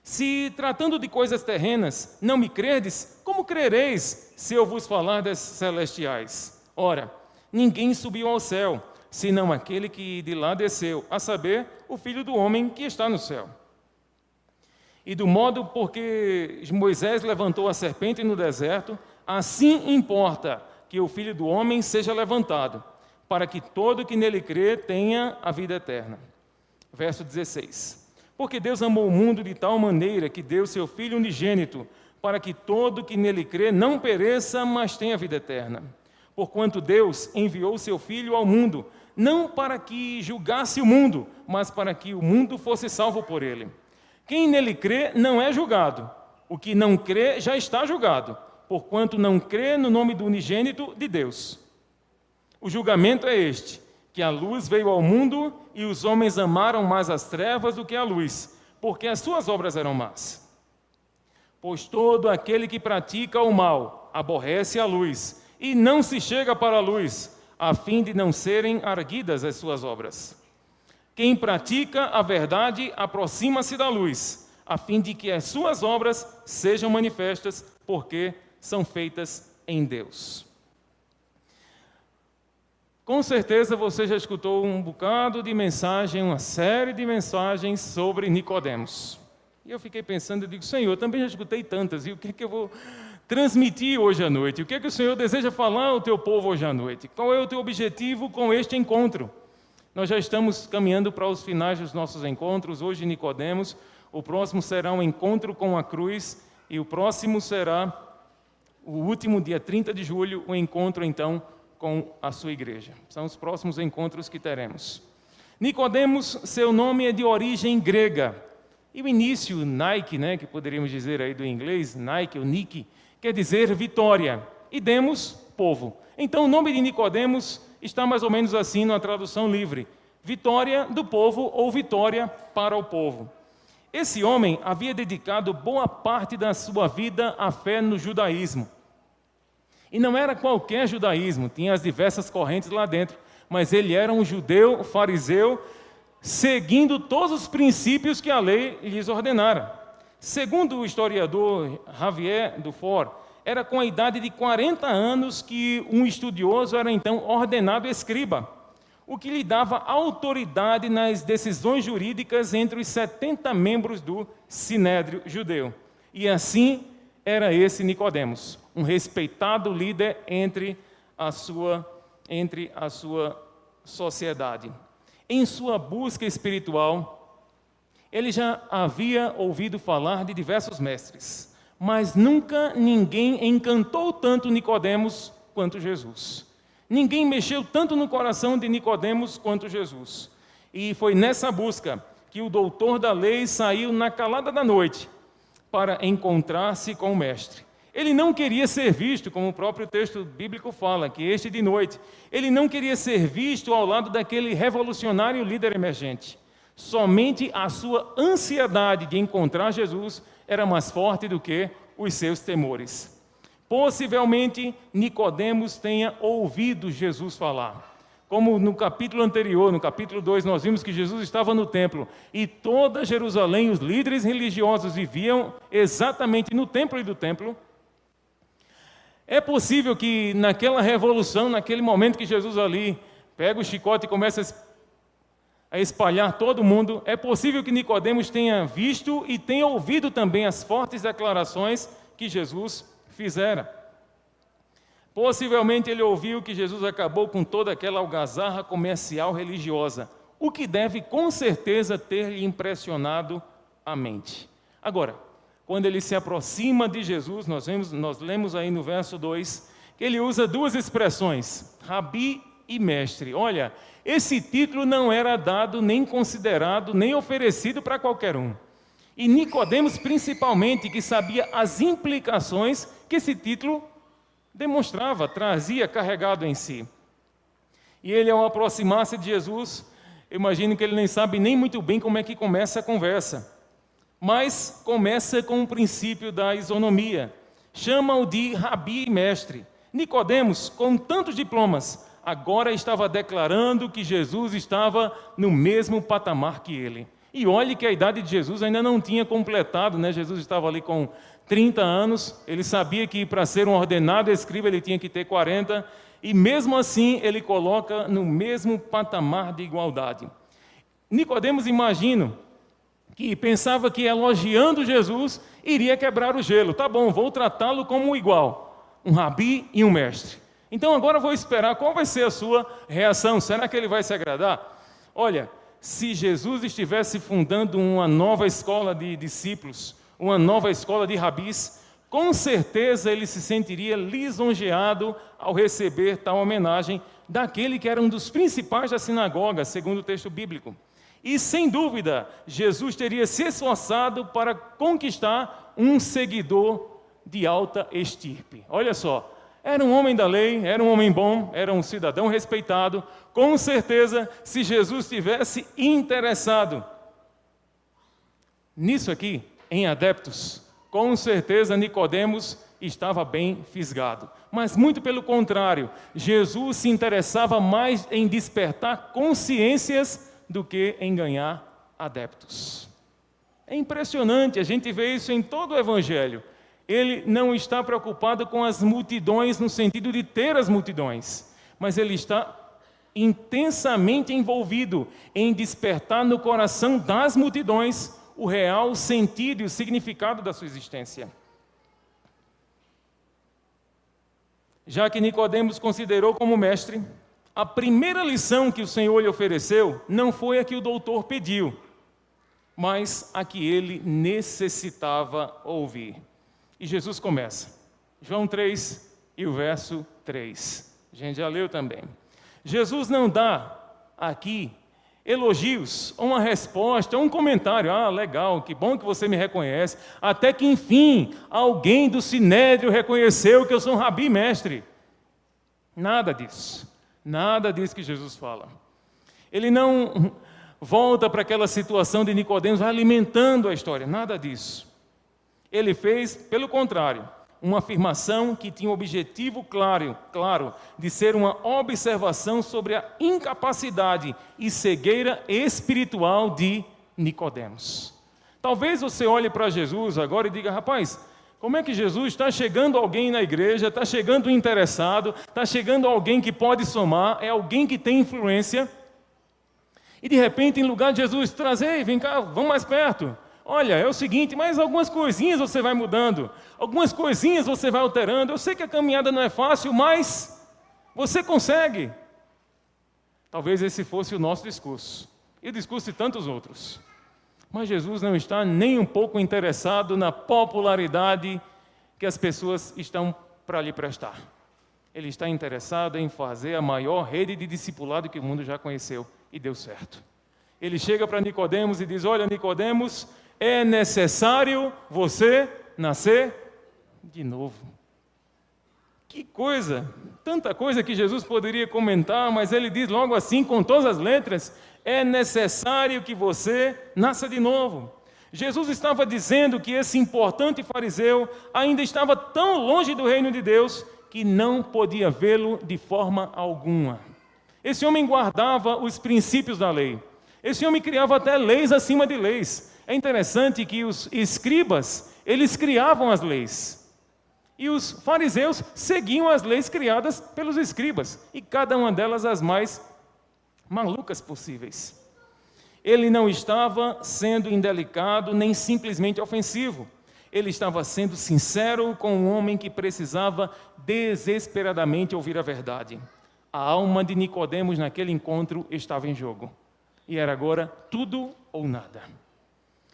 Se, tratando de coisas terrenas, não me credes, como crereis se eu vos falar das celestiais? Ora, ninguém subiu ao céu, senão aquele que de lá desceu, a saber, o Filho do Homem que está no céu. E do modo porque Moisés levantou a serpente no deserto, assim importa que o Filho do Homem seja levantado, para que todo que nele crê tenha a vida eterna. Verso 16. Porque Deus amou o mundo de tal maneira que deu seu Filho unigênito, para que todo que nele crê não pereça, mas tenha a vida eterna. Porquanto Deus enviou seu Filho ao mundo, não para que julgasse o mundo, mas para que o mundo fosse salvo por ele. Quem nele crê não é julgado. O que não crê já está julgado, porquanto não crê no nome do unigênito de Deus. O julgamento é este, que a luz veio ao mundo e os homens amaram mais as trevas do que a luz, porque as suas obras eram más. Pois todo aquele que pratica o mal aborrece a luz e não se chega para a luz, a fim de não serem arguidas as suas obras. Quem pratica a verdade aproxima-se da luz, a fim de que as suas obras sejam manifestas, porque são feitas em Deus. Com certeza você já escutou um bocado de mensagem, uma série de mensagens sobre Nicodemos. E eu fiquei pensando, eu digo, Senhor, eu também já escutei tantas, e o que é que eu vou transmitir hoje à noite? O que é que o Senhor deseja falar ao teu povo hoje à noite? Qual é o teu objetivo com este encontro? Nós já estamos caminhando para os finais dos nossos encontros, hoje Nicodemos, o próximo será um encontro com a cruz, e o próximo será o último dia 30 de julho, o encontro então com a sua igreja. São os próximos encontros que teremos. Nicodemos, seu nome é de origem grega. E o início, Nike, que poderíamos dizer aí do inglês, Nike ou Nike, quer dizer vitória. E demos, povo. Então o nome de Nicodemos está mais ou menos assim na tradução livre. Vitória do povo ou vitória para o povo. Esse homem havia dedicado boa parte da sua vida à fé no judaísmo. E não era qualquer judaísmo, tinha as diversas correntes lá dentro, mas ele era um judeu, fariseu, seguindo todos os princípios que a lei lhes ordenara. Segundo o historiador Javier Dufour, era com a idade de 40 anos que um estudioso era então ordenado escriba, o que lhe dava autoridade nas decisões jurídicas entre os 70 membros do Sinédrio judeu. E assim era esse Nicodemos, um respeitado líder entre a sua sociedade. Em sua busca espiritual, ele já havia ouvido falar de diversos mestres, mas nunca ninguém encantou tanto Nicodemos quanto Jesus. Ninguém mexeu tanto no coração de Nicodemos quanto Jesus. E foi nessa busca que o doutor da lei saiu na calada da noite para encontrar-se com o mestre. Ele não queria ser visto, como o próprio texto bíblico fala, que este de noite, ele não queria ser visto ao lado daquele revolucionário líder emergente. Somente a sua ansiedade de encontrar Jesus era mais forte do que os seus temores. Possivelmente, Nicodemos tenha ouvido Jesus falar. Como no capítulo anterior, no capítulo 2, nós vimos que Jesus estava no templo e toda Jerusalém, os líderes religiosos viviam exatamente no templo e do templo. É possível que naquela revolução, naquele momento que Jesus ali pega o chicote e começa a espalhar todo mundo, é possível que Nicodemos tenha visto e tenha ouvido também as fortes declarações que Jesus fizera. Possivelmente ele ouviu que Jesus acabou com toda aquela algazarra comercial religiosa, o que deve com certeza ter lhe impressionado a mente. Agora, quando ele se aproxima de Jesus, nós lemos aí no verso 2, que ele usa duas expressões, rabi e mestre. Olha, esse título não era dado, nem considerado, nem oferecido para qualquer um. E Nicodemos, principalmente, que sabia as implicações que esse título demonstrava, trazia carregado em si. E ele, ao aproximar-se de Jesus, eu imagino que ele nem sabe nem muito bem como é que começa a conversa. Mas começa com o princípio da isonomia. Chama-o de rabi e mestre. Nicodemos, com tantos diplomas, agora estava declarando que Jesus estava no mesmo patamar que ele. E olhe que a idade de Jesus ainda não tinha completado, Jesus estava ali com 30 anos, ele sabia que para ser um ordenado escriba ele tinha que ter 40, e mesmo assim ele coloca no mesmo patamar de igualdade. Nicodemos, imagino, que pensava que elogiando Jesus iria quebrar o gelo. Tá bom, vou tratá-lo como um igual, um rabi e um mestre. Então agora vou esperar qual vai ser a sua reação. Será que ele vai se agradar? Olha, se Jesus estivesse fundando uma nova escola de discípulos, uma nova escola de rabis, com certeza ele se sentiria lisonjeado ao receber tal homenagem daquele que era um dos principais da sinagoga, segundo o texto bíblico. E, sem dúvida, Jesus teria se esforçado para conquistar um seguidor de alta estirpe. Olha só, era um homem da lei, era um homem bom, era um cidadão respeitado. Com certeza, se Jesus tivesse interessado nisso aqui, em adeptos, com certeza Nicodemos estava bem fisgado. Mas muito pelo contrário, Jesus se interessava mais em despertar consciências do que em ganhar adeptos. É impressionante, a gente vê isso em todo o Evangelho. ele não está preocupado com as multidões no sentido de ter as multidões, mas ele está intensamente envolvido em despertar no coração das multidões o real sentido e o significado da sua existência. Já que Nicodemos considerou como mestre, a primeira lição que o Senhor lhe ofereceu não foi a que o doutor pediu, mas a que ele necessitava ouvir. E Jesus começa. João 3 e o verso 3. A gente já leu também. Jesus não dá aqui elogios, ou uma resposta, ou um comentário. Ah, legal, que bom que você me reconhece. Até que, enfim, alguém do Sinédrio reconheceu que eu sou um rabi mestre. Nada disso. Nada disso que Jesus fala. Ele não volta para aquela situação de Nicodemos alimentando a história. Nada disso. Ele fez, pelo contrário, uma afirmação que tinha um objetivo claro, de ser uma observação sobre a incapacidade e cegueira espiritual de Nicodemos. Talvez você olhe para Jesus agora e diga, rapaz, como é que Jesus está chegando alguém na igreja, está chegando um interessado, está chegando alguém que pode somar, é alguém que tem influência, e de repente, em lugar de Jesus trazer, vem cá, vamos mais perto. Olha, é o seguinte, mas algumas coisinhas você vai mudando, algumas coisinhas você vai alterando. Eu sei que a caminhada não é fácil, mas você consegue. Talvez esse fosse o nosso discurso, e o discurso de tantos outros. Mas Jesus não está nem um pouco interessado na popularidade que as pessoas estão para lhe prestar. Ele está interessado em fazer a maior rede de discipulado que o mundo já conheceu, e deu certo. Ele chega para Nicodemos e diz, olha, Nicodemos, é necessário você nascer de novo. Que coisa, tanta coisa que Jesus poderia comentar, mas ele diz logo assim, com todas as letras, é necessário que você nasça de novo. Jesus estava dizendo que esse importante fariseu ainda estava tão longe do reino de Deus que não podia vê-lo de forma alguma. Esse homem guardava os princípios da lei. Esse homem criava até leis acima de leis. É interessante que os escribas, eles criavam as leis. E os fariseus seguiam as leis criadas pelos escribas. E cada uma delas as mais malucas possíveis. Ele não estava sendo indelicado nem simplesmente ofensivo. Ele estava sendo sincero com um homem que precisava desesperadamente ouvir a verdade. A alma de Nicodemos naquele encontro estava em jogo. E era agora tudo ou nada.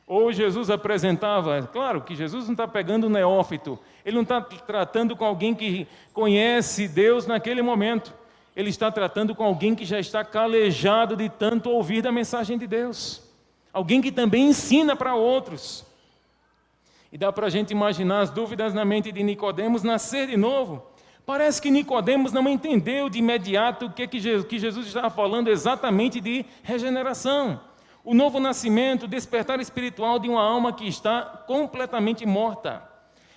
Ou Jesus apresentava, claro que Jesus não está pegando um neófito, ele não está tratando com alguém que conhece Deus naquele momento, ele está tratando com alguém que já está calejado de tanto ouvir da mensagem de Deus, alguém que também ensina para outros. E dá para a gente imaginar as dúvidas na mente de Nicodemos nascer de novo. Parece que Nicodemos não entendeu de imediato o que Jesus estava falando exatamente de regeneração. O novo nascimento, o despertar espiritual de uma alma que está completamente morta.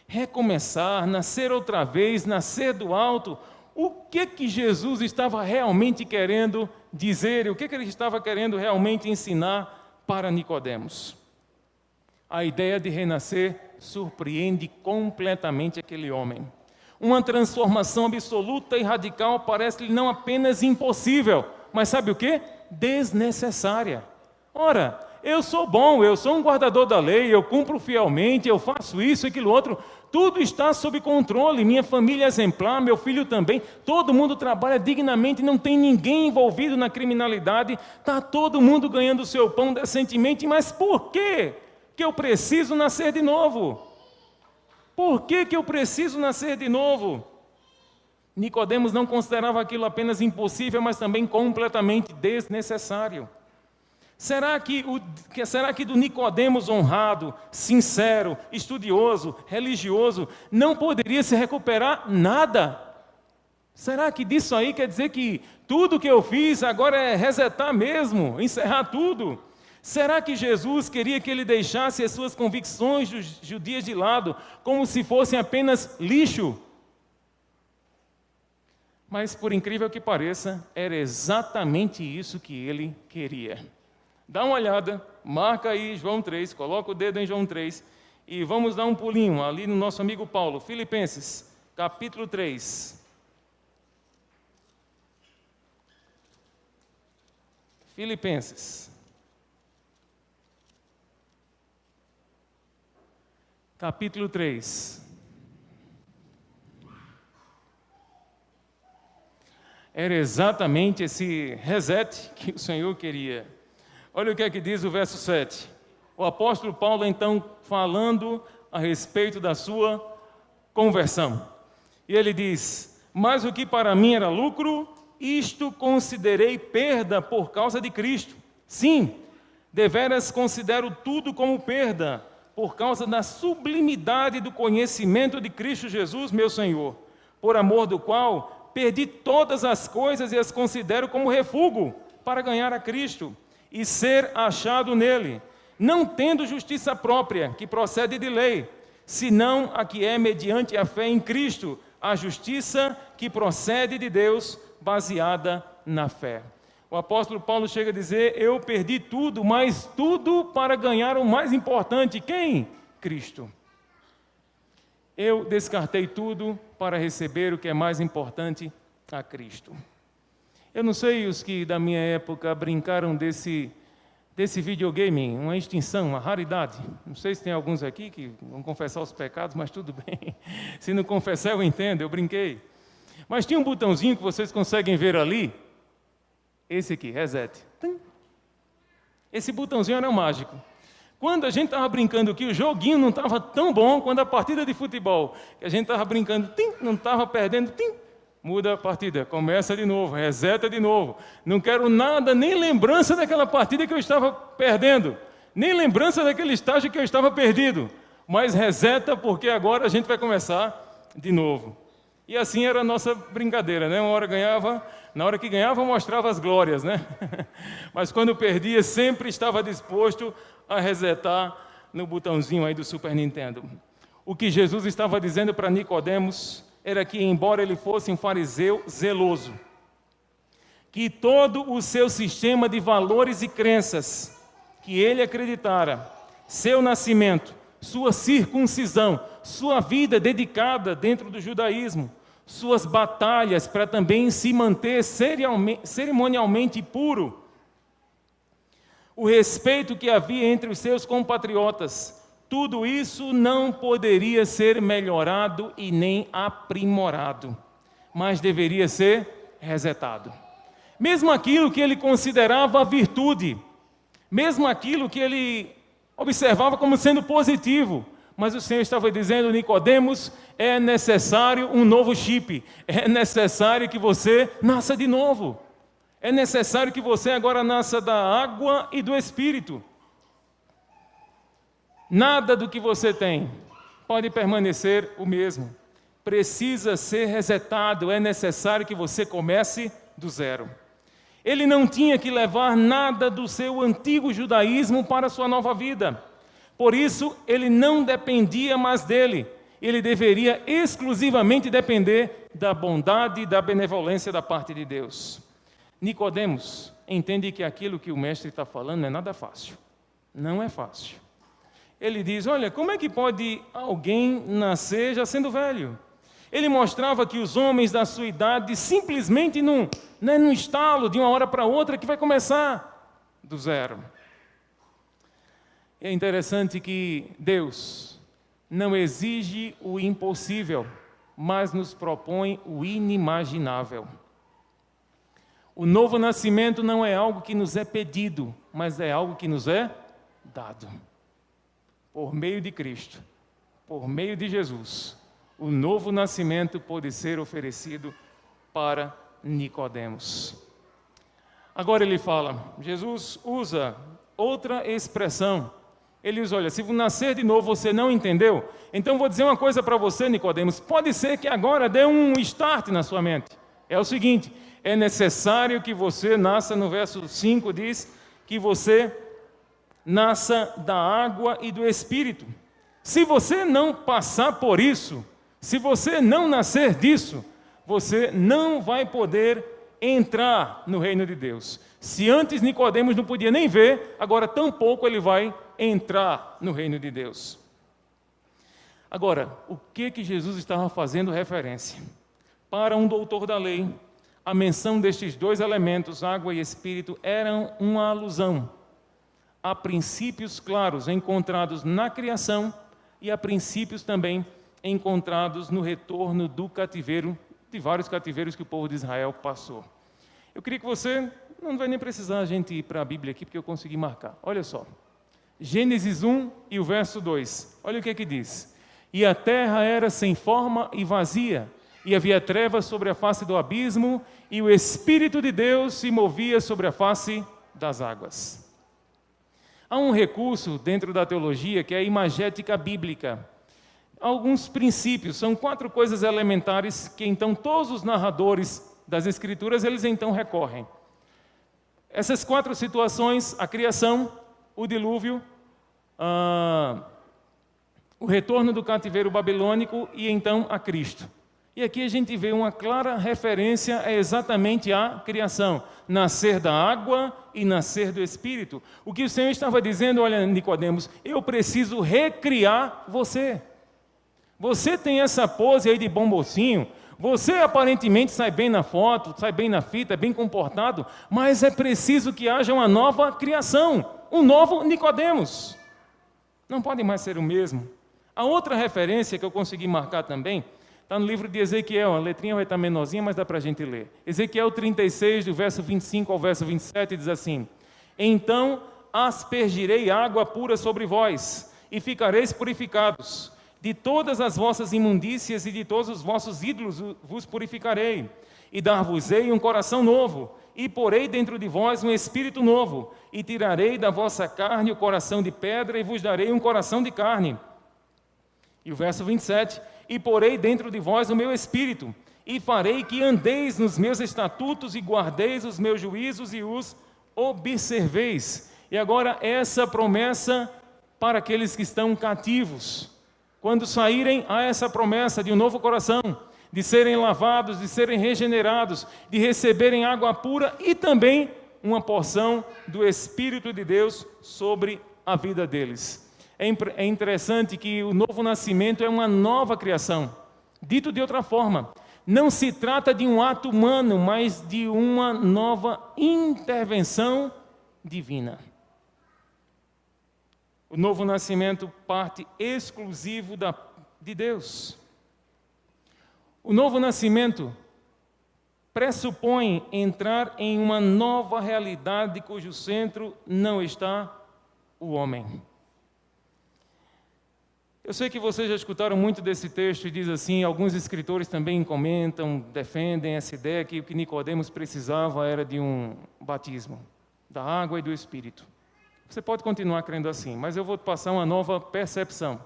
Recomeçar, nascer outra vez, nascer do alto. O que Jesus estava realmente querendo dizer? O que ele estava querendo realmente ensinar para Nicodemos? A ideia de renascer surpreende completamente aquele homem. Uma transformação absoluta e radical parece-lhe não apenas impossível, mas sabe o quê? Desnecessária. Ora, eu sou bom, eu sou um guardador da lei, eu cumpro fielmente, eu faço isso e aquilo outro, tudo está sob controle, minha família é exemplar, meu filho também, todo mundo trabalha dignamente, não tem ninguém envolvido na criminalidade, está todo mundo ganhando o seu pão decentemente, mas por quê que eu preciso nascer de novo? Por que eu preciso nascer de novo? Nicodemos não considerava aquilo apenas impossível, mas também completamente desnecessário. Será que do Nicodemos honrado, sincero, estudioso, religioso, não poderia se recuperar nada? Será que disso aí quer dizer que tudo que eu fiz agora é resetar mesmo, encerrar tudo? Será que Jesus queria que ele deixasse as suas convicções judias de lado, como se fossem apenas lixo? Mas, por incrível que pareça, era exatamente isso que ele queria. Dá uma olhada, marca aí João 3, coloca o dedo em João 3 E vamos dar um pulinho ali no nosso amigo Paulo, Filipenses, capítulo 3. Filipenses. Capítulo 3. Era exatamente esse reset que o Senhor queria. Olha o que é que diz o verso 7. O apóstolo Paulo, então, falando a respeito da sua conversão. E ele diz: mas o que para mim era lucro, isto considerei perda por causa de Cristo. Sim, deveras considero tudo como perda, por causa da sublimidade do conhecimento de Cristo Jesus, meu Senhor, por amor do qual perdi todas as coisas e as considero como refúgio para ganhar a Cristo e ser achado nele, não tendo justiça própria, que procede de lei, senão a que é mediante a fé em Cristo, a justiça que procede de Deus, baseada na fé. O apóstolo Paulo chega a dizer: eu perdi tudo, mas tudo para ganhar o mais importante. Quem? Cristo. Eu descartei tudo para receber o que é mais importante, a Cristo. Eu não sei os que da minha época brincaram desse videogame, uma extinção, uma raridade. Não sei se tem alguns aqui que vão confessar os pecados, mas tudo bem. Se não confessar, eu entendo, eu brinquei. Mas tinha um botãozinho que vocês conseguem ver ali. Esse aqui, reset. Esse botãozinho era mágico. Quando a gente estava brincando que o joguinho não estava tão bom, quando a partida de futebol, que a gente estava brincando, não estava perdendo, muda a partida, começa de novo, reseta de novo. Não quero nada, nem lembrança daquela partida que eu estava perdendo, nem lembrança daquele estágio que eu estava perdido, mas reseta porque agora a gente vai começar de novo. E assim era a nossa brincadeira, né? Uma hora ganhava, na hora que ganhava mostrava as glórias, né? Mas quando perdia sempre estava disposto a resetar no botãozinho aí do Super Nintendo. O que Jesus estava dizendo para Nicodemos era que, embora ele fosse um fariseu zeloso, que todo o seu sistema de valores e crenças que ele acreditara, seu nascimento, sua circuncisão, sua vida dedicada dentro do judaísmo, suas batalhas para também se manter cerimonialmente puro, o respeito que havia entre os seus compatriotas, tudo isso não poderia ser melhorado e nem aprimorado, mas deveria ser resetado. Mesmo aquilo que ele considerava virtude, mesmo aquilo que ele observava como sendo positivo, mas o Senhor estava dizendo: Nicodemos, é necessário um novo chip, é necessário que você nasça de novo, é necessário que você agora nasça da água e do Espírito. Nada do que você tem pode permanecer o mesmo, precisa ser resetado, é necessário que você comece do zero. Ele não tinha que levar nada do seu antigo judaísmo para a sua nova vida. Por isso, ele não dependia mais dele. Ele deveria exclusivamente depender da bondade e da benevolência da parte de Deus. Nicodemos entende que aquilo que o mestre está falando não é nada fácil. Não é fácil. Ele diz: olha, como é que pode alguém nascer já sendo velho? Ele mostrava que os homens da sua idade simplesmente não é num estalo de uma hora para outra que vai começar do zero. É interessante que Deus não exige o impossível, mas nos propõe o inimaginável. O novo nascimento não é algo que nos é pedido, mas é algo que nos é dado. Por meio de Cristo, por meio de Jesus, o novo nascimento pode ser oferecido para Nicodemos. Agora ele fala, Jesus usa outra expressão. Ele diz: olha, se nascer de novo você não entendeu, então vou dizer uma coisa para você, Nicodemos, pode ser que agora dê um start na sua mente. É o seguinte, é necessário que você nasça, no verso 5 diz, que você nasça da água e do Espírito. Se você não passar por isso, se você não nascer disso, você não vai poder entrar no reino de Deus. Se antes Nicodemos não podia nem ver, agora tampouco ele vai entrar no reino de Deus. Agora, o que Jesus estava fazendo referência? Para um doutor da lei, a menção destes dois elementos, água e espírito, eram uma alusão a princípios claros encontrados na criação e a princípios também encontrados no retorno do cativeiro, de vários cativeiros que o povo de Israel passou. Eu queria que você, não vai nem precisar a gente ir para a Bíblia aqui, porque eu consegui marcar. Olha só, Gênesis 1 e o verso 2, olha o que diz. E a terra era sem forma e vazia, e havia trevas sobre a face do abismo, e o Espírito de Deus se movia sobre a face das águas. Há um recurso dentro da teologia que é a imagética bíblica. Alguns princípios, são 4 coisas elementares que então todos os narradores das Escrituras, eles então recorrem. Essas 4 situações, a criação, o dilúvio, o retorno do cativeiro babilônico e então a Cristo. E aqui a gente vê uma clara referência a exatamente a criação, nascer da água e nascer do Espírito. O que o Senhor estava dizendo, olha, Nicodemos, eu preciso recriar você. Você tem essa pose aí de bom mocinho, você aparentemente sai bem na foto, sai bem na fita, é bem comportado, mas é preciso que haja uma nova criação, um novo Nicodemos. Não pode mais ser o mesmo. A outra referência que eu consegui marcar também está no livro de Ezequiel, a letrinha vai estar menorzinha, mas dá para a gente ler. Ezequiel 36, do verso 25 ao verso 27, diz assim: Então aspergirei água pura sobre vós, e ficareis purificados. De todas as vossas imundícias e de todos os vossos ídolos vos purificarei, e dar-vos-ei um coração novo, e porei dentro de vós um espírito novo, e tirarei da vossa carne o coração de pedra, e vos darei um coração de carne. E o verso 27, e porei dentro de vós o meu espírito, e farei que andeis nos meus estatutos, e guardeis os meus juízos, e os observeis. E agora essa promessa para aqueles que estão cativos. Quando saírem, há essa promessa de um novo coração, de serem lavados, de serem regenerados, de receberem água pura e também uma porção do Espírito de Deus sobre a vida deles. É interessante que o novo nascimento é uma nova criação. Dito de outra forma, não se trata de um ato humano, mas de uma nova intervenção divina. O novo nascimento parte exclusivo de Deus. O novo nascimento pressupõe entrar em uma nova realidade cujo centro não está o homem. Eu sei que vocês já escutaram muito desse texto e diz assim, alguns escritores também comentam, defendem essa ideia que o que Nicodemos precisava era de um batismo, da água e do Espírito. Você pode continuar crendo assim, mas eu vou passar uma nova percepção.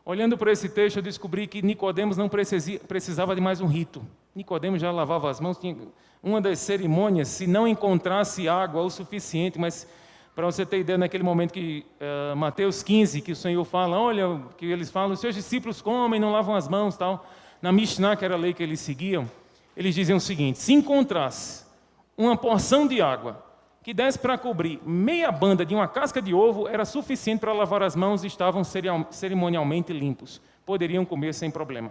Olhando para esse texto, eu descobri que Nicodemos não precisava de mais um rito. Nicodemos já lavava as mãos, tinha uma das cerimônias, se não encontrasse água o suficiente, mas para você ter ideia, naquele momento que Mateus 15, que o Senhor fala, olha, que eles falam, os seus discípulos comem, não lavam as mãos, tal. Na Mishnah, que era a lei que eles seguiam, eles diziam o seguinte: se encontrasse uma porção de água que desse para cobrir meia banda de uma casca de ovo, era suficiente para lavar as mãos e estavam cerimonialmente limpos. Poderiam comer sem problema.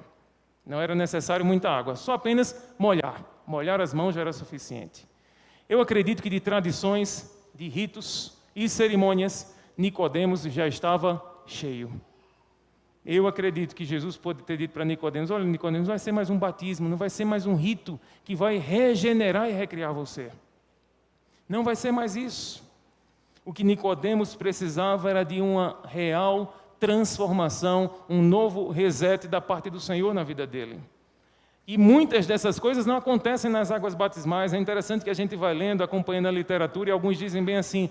Não era necessário muita água, só apenas molhar. Molhar as mãos já era suficiente. Eu acredito que de tradições, de ritos e cerimônias, Nicodemos já estava cheio. Eu acredito que Jesus pode ter dito para Nicodemos: olha, Nicodemos, não vai ser mais um batismo, não vai ser mais um rito que vai regenerar e recriar você. Não vai ser mais isso. O que Nicodemos precisava era de uma real transformação, um novo reset da parte do Senhor na vida dele. E muitas dessas coisas não acontecem nas águas batismais. É interessante que a gente vai lendo, acompanhando a literatura, e alguns dizem bem assim: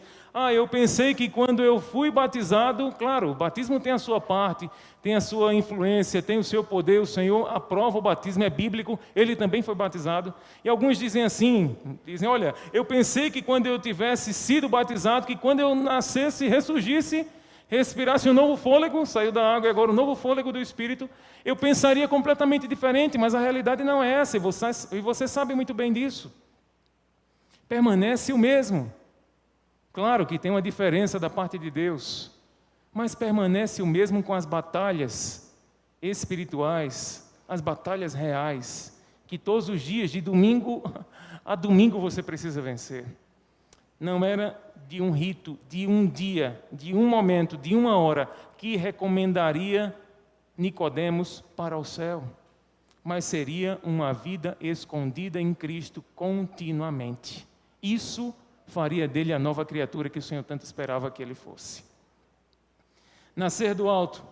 eu pensei que quando eu fui batizado, claro, o batismo tem a sua parte, tem a sua influência, tem o seu poder, o Senhor aprova o batismo, é bíblico, ele também foi batizado. E alguns dizem assim, olha, eu pensei que quando eu tivesse sido batizado, que quando eu nascesse, ressurgisse, respirasse um novo fôlego, saiu da água e agora um novo fôlego do Espírito, eu pensaria completamente diferente, mas a realidade não é essa, e você sabe muito bem disso. Permanece o mesmo. Claro que tem uma diferença da parte de Deus, mas permanece o mesmo com as batalhas espirituais, as batalhas reais, que todos os dias, de domingo a domingo, você precisa vencer. Não era de um rito, de um dia, de um momento, de uma hora, que recomendaria Nicodemos para o céu, mas seria uma vida escondida em Cristo continuamente. Isso faria dele a nova criatura que o Senhor tanto esperava que ele fosse. Nascer do alto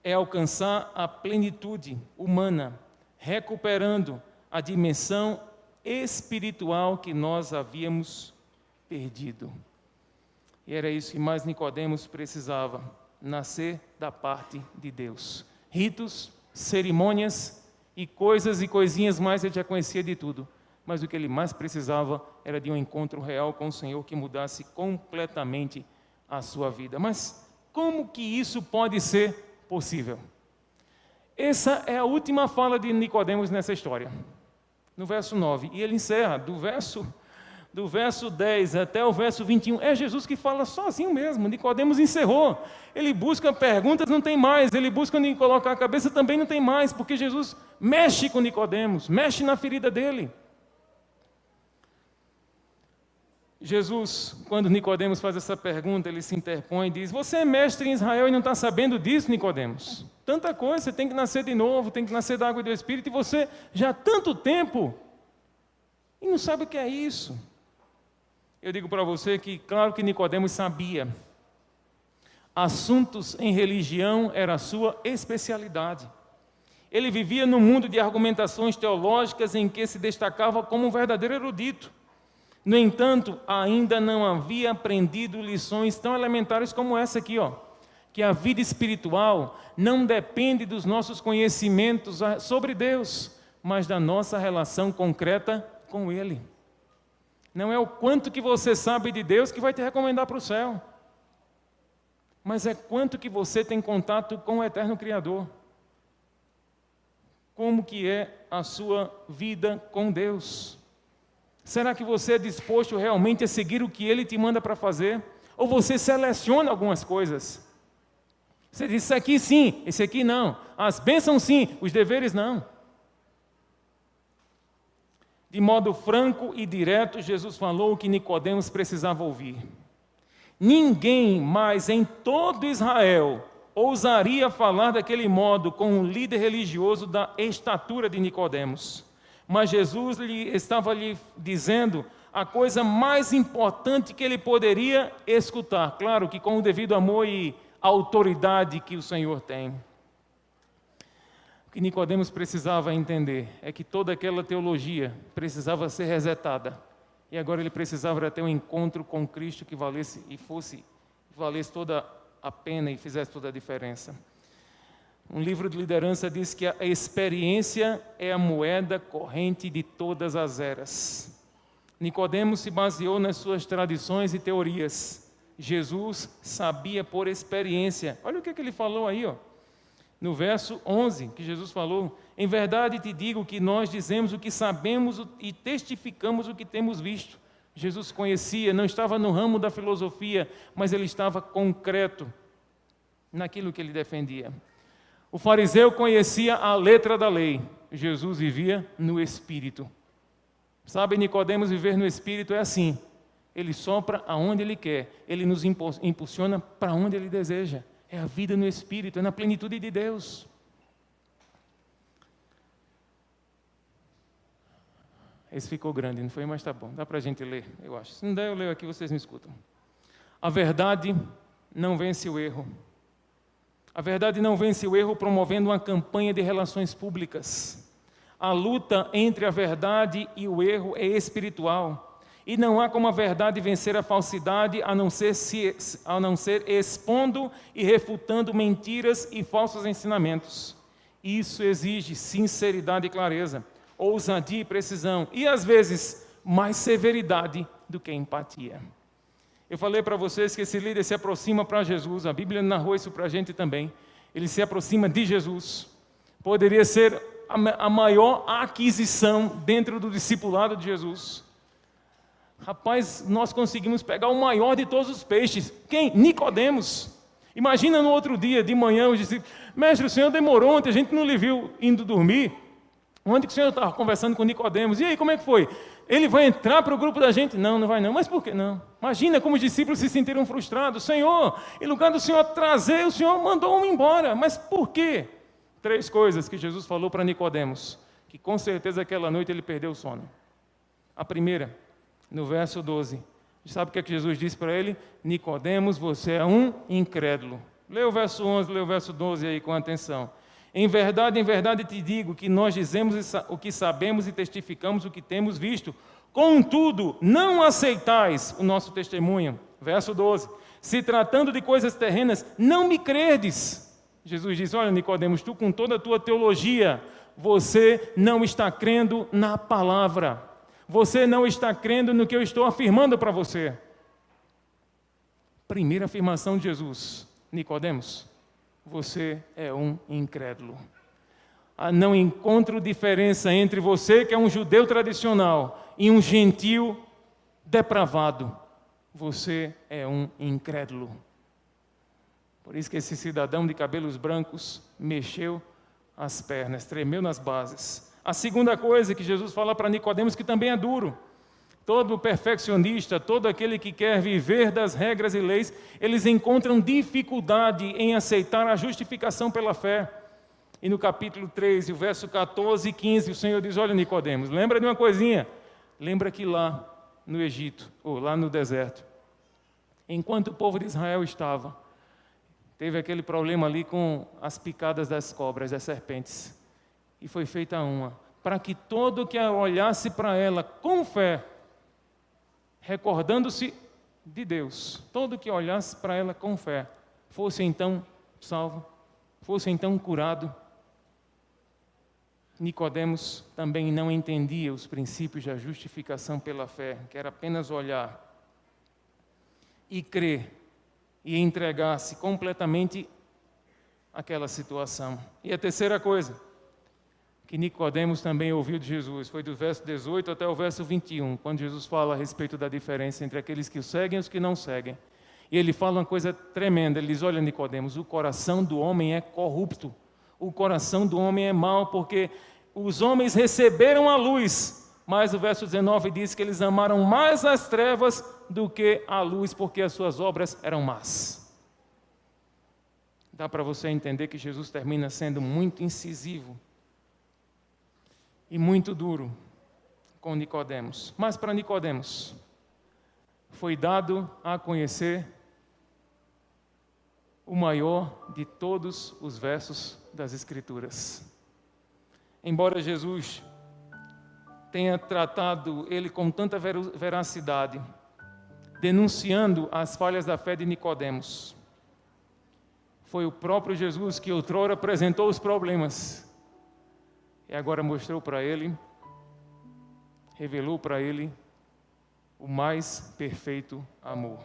é alcançar a plenitude humana, recuperando a dimensão espiritual que nós havíamos perdido. E era isso que mais Nicodemos precisava, nascer da parte de Deus. Ritos, cerimônias e coisas e coisinhas mais, ele já conhecia de tudo. Mas o que ele mais precisava era de um encontro real com o Senhor que mudasse completamente a sua vida. Mas como que isso pode ser possível? Essa é a última fala de Nicodemos nessa história, no verso 9. E ele encerra, do verso 10 até o verso 21, é Jesus que fala sozinho mesmo. Nicodemos encerrou. Ele busca perguntas, não tem mais. Ele busca colocar a cabeça, também não tem mais, porque Jesus mexe com Nicodemos, mexe na ferida dele. Jesus, quando Nicodemos faz essa pergunta, ele se interpõe e diz: você é mestre em Israel e não está sabendo disso, Nicodemos? Tanta coisa, você tem que nascer de novo, tem que nascer da água e do Espírito, e você já há tanto tempo e não sabe o que é isso. Eu digo para você que, claro que Nicodemos sabia. Assuntos em religião era a sua especialidade. Ele vivia num mundo de argumentações teológicas em que se destacava como um verdadeiro erudito. No entanto, ainda não havia aprendido lições tão elementares como essa aqui, que a vida espiritual não depende dos nossos conhecimentos sobre Deus, mas da nossa relação concreta com Ele. Não é o quanto que você sabe de Deus que vai te recomendar para o céu, mas é quanto que você tem contato com o eterno Criador. Como que é a sua vida com Deus? Será que você é disposto realmente a seguir o que Ele te manda para fazer? Ou você seleciona algumas coisas? Você diz, isso aqui sim, esse aqui não. As bênçãos sim, os deveres não. De modo franco e direto, Jesus falou o que Nicodemos precisava ouvir. Ninguém mais em todo Israel ousaria falar daquele modo com um líder religioso da estatura de Nicodemos. Mas Jesus estava lhe dizendo a coisa mais importante que ele poderia escutar. Claro que com o devido amor e autoridade que o Senhor tem. O que Nicodemos precisava entender é que toda aquela teologia precisava ser resetada. E agora ele precisava ter um encontro com Cristo que valesse toda a pena e fizesse toda a diferença. Um livro de liderança diz que a experiência é a moeda corrente de todas as eras. Nicodemos se baseou nas suas tradições e teorias. Jesus sabia por experiência. Olha o que ele falou aí, no verso 11, que Jesus falou: em verdade te digo que nós dizemos o que sabemos e testificamos o que temos visto. Jesus conhecia, não estava no ramo da filosofia, mas ele estava concreto naquilo que ele defendia. O fariseu conhecia a letra da lei, Jesus vivia no Espírito. Sabe, Nicodemos, viver no Espírito é assim: ele sopra aonde ele quer, ele nos impulsiona para onde ele deseja. É a vida no Espírito, é na plenitude de Deus. Esse ficou grande, não foi? Mas tá bom, dá para a gente ler, eu acho. Se não der, eu leio aqui, vocês me escutam. A verdade não vence o erro. A verdade não vence o erro promovendo uma campanha de relações públicas. A luta entre a verdade e o erro é espiritual. E não há como a verdade vencer a falsidade a não ser expondo e refutando mentiras e falsos ensinamentos. Isso exige sinceridade e clareza, ousadia e precisão, e às vezes mais severidade do que empatia. Eu falei para vocês que esse líder se aproxima para Jesus, a Bíblia narrou isso para a gente também. Ele se aproxima de Jesus. Poderia ser a maior aquisição dentro do discipulado de Jesus. Rapaz, nós conseguimos pegar o maior de todos os peixes. Quem? Nicodemos. Imagina no outro dia, de manhã, os discípulos: mestre, o senhor demorou ontem, a gente não lhe viu indo dormir. Onde que o senhor estava conversando com Nicodemos? E aí, como é que foi? Ele vai entrar para o grupo da gente? Não, não vai não. Mas por que não? Imagina como os discípulos se sentiram frustrados. Senhor, em lugar do Senhor trazer, o Senhor mandou um embora. Mas por quê? 3 coisas que Jesus falou para Nicodemos, que com certeza aquela noite ele perdeu o sono. A primeira, no verso 12. Sabe o que é que Jesus disse para ele? Nicodemos, você é um incrédulo. Lê o verso 11, lê o verso 12 aí com atenção. Em verdade te digo que nós dizemos o que sabemos e testificamos o que temos visto. Contudo, não aceitais o nosso testemunho. Verso 12. Se tratando de coisas terrenas, não me credes. Jesus diz: olha, Nicodemos, tu com toda a tua teologia, você não está crendo na palavra. Você não está crendo no que eu estou afirmando para você. Primeira afirmação de Jesus: Nicodemos, você é um incrédulo. Não encontro diferença entre você, que é um judeu tradicional, e um gentil depravado. Você é um incrédulo. Por isso que esse cidadão de cabelos brancos mexeu as pernas, tremeu nas bases. A segunda coisa que Jesus fala para Nicodemos, que também é duro: todo perfeccionista, todo aquele que quer viver das regras e leis, eles encontram dificuldade em aceitar a justificação pela fé. E no capítulo 3, o verso 14 e 15, o Senhor diz: olha, Nicodemos, lembra de uma coisinha? Lembra que lá no Egito, ou lá no deserto, enquanto o povo de Israel estava, teve aquele problema ali com as picadas das cobras, das serpentes. E foi feita uma, para que todo que olhasse para ela com fé, recordando-se de Deus, todo que olhasse para ela com fé, fosse então salvo, fosse então curado. Nicodemos também não entendia os princípios da justificação pela fé, que era apenas olhar e crer e entregar-se completamente àquela situação. E a terceira coisa que Nicodemos também ouviu de Jesus foi do verso 18 até o verso 21, quando Jesus fala a respeito da diferença entre aqueles que o seguem e os que não seguem. E ele fala uma coisa tremenda. Ele diz: olha, Nicodemos, o coração do homem é corrupto, o coração do homem é mau, porque os homens receberam a luz, mas o verso 19 diz que eles amaram mais as trevas do que a luz, porque as suas obras eram más. Dá para você entender que Jesus termina sendo muito incisivo e muito duro com Nicodemos. Mas para Nicodemos foi dado a conhecer o maior de todos os versos das Escrituras. Embora Jesus tenha tratado ele com tanta veracidade, denunciando as falhas da fé de Nicodemos, foi o próprio Jesus que outrora apresentou os problemas e agora mostrou para ele, revelou para ele o mais perfeito amor.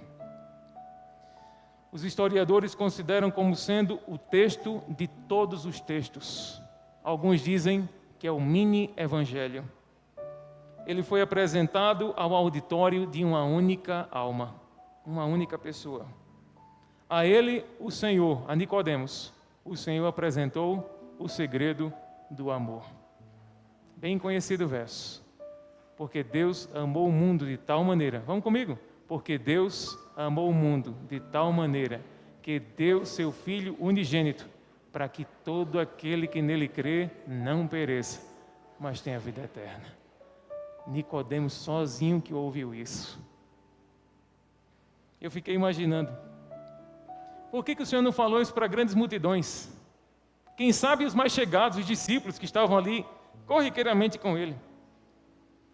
Os historiadores consideram como sendo o texto de todos os textos. Alguns dizem que é o mini-evangelho. Ele foi apresentado ao auditório de uma única alma, uma única pessoa. A ele, o Senhor, a Nicodemos, o Senhor apresentou o segredo do amor. Bem conhecido verso. Porque Deus amou o mundo de tal maneira. Vamos comigo? Porque Deus amou o mundo de tal maneira que deu seu Filho unigênito, para que todo aquele que nele crê não pereça, mas tenha vida eterna. Nicodemos sozinho que ouviu isso. Eu fiquei imaginando, por que o Senhor não falou isso para grandes multidões? Quem sabe os mais chegados, os discípulos que estavam ali corriqueiramente com ele.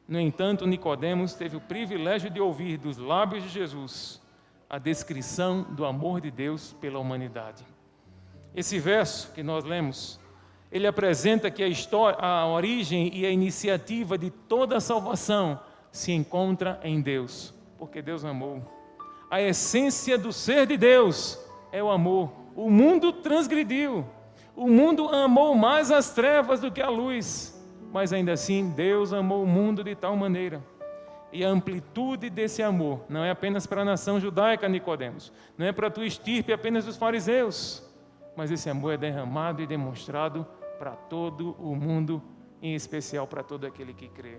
No entanto, Nicodemos teve o privilégio de ouvir dos lábios de Jesus a descrição do amor de Deus pela humanidade. Esse verso que nós lemos, ele apresenta que a origem e a iniciativa de toda a salvação se encontra em Deus, porque Deus amou. A essência do ser de Deus é o amor. O mundo transgrediu, o mundo amou mais as trevas do que a luz, mas ainda assim Deus amou o mundo de tal maneira E a amplitude desse amor não é apenas para a nação judaica, Nicodemos. Não é para a tua estirpe apenas dos fariseus. Mas esse amor é derramado e demonstrado para todo o mundo, em especial para todo aquele que crê.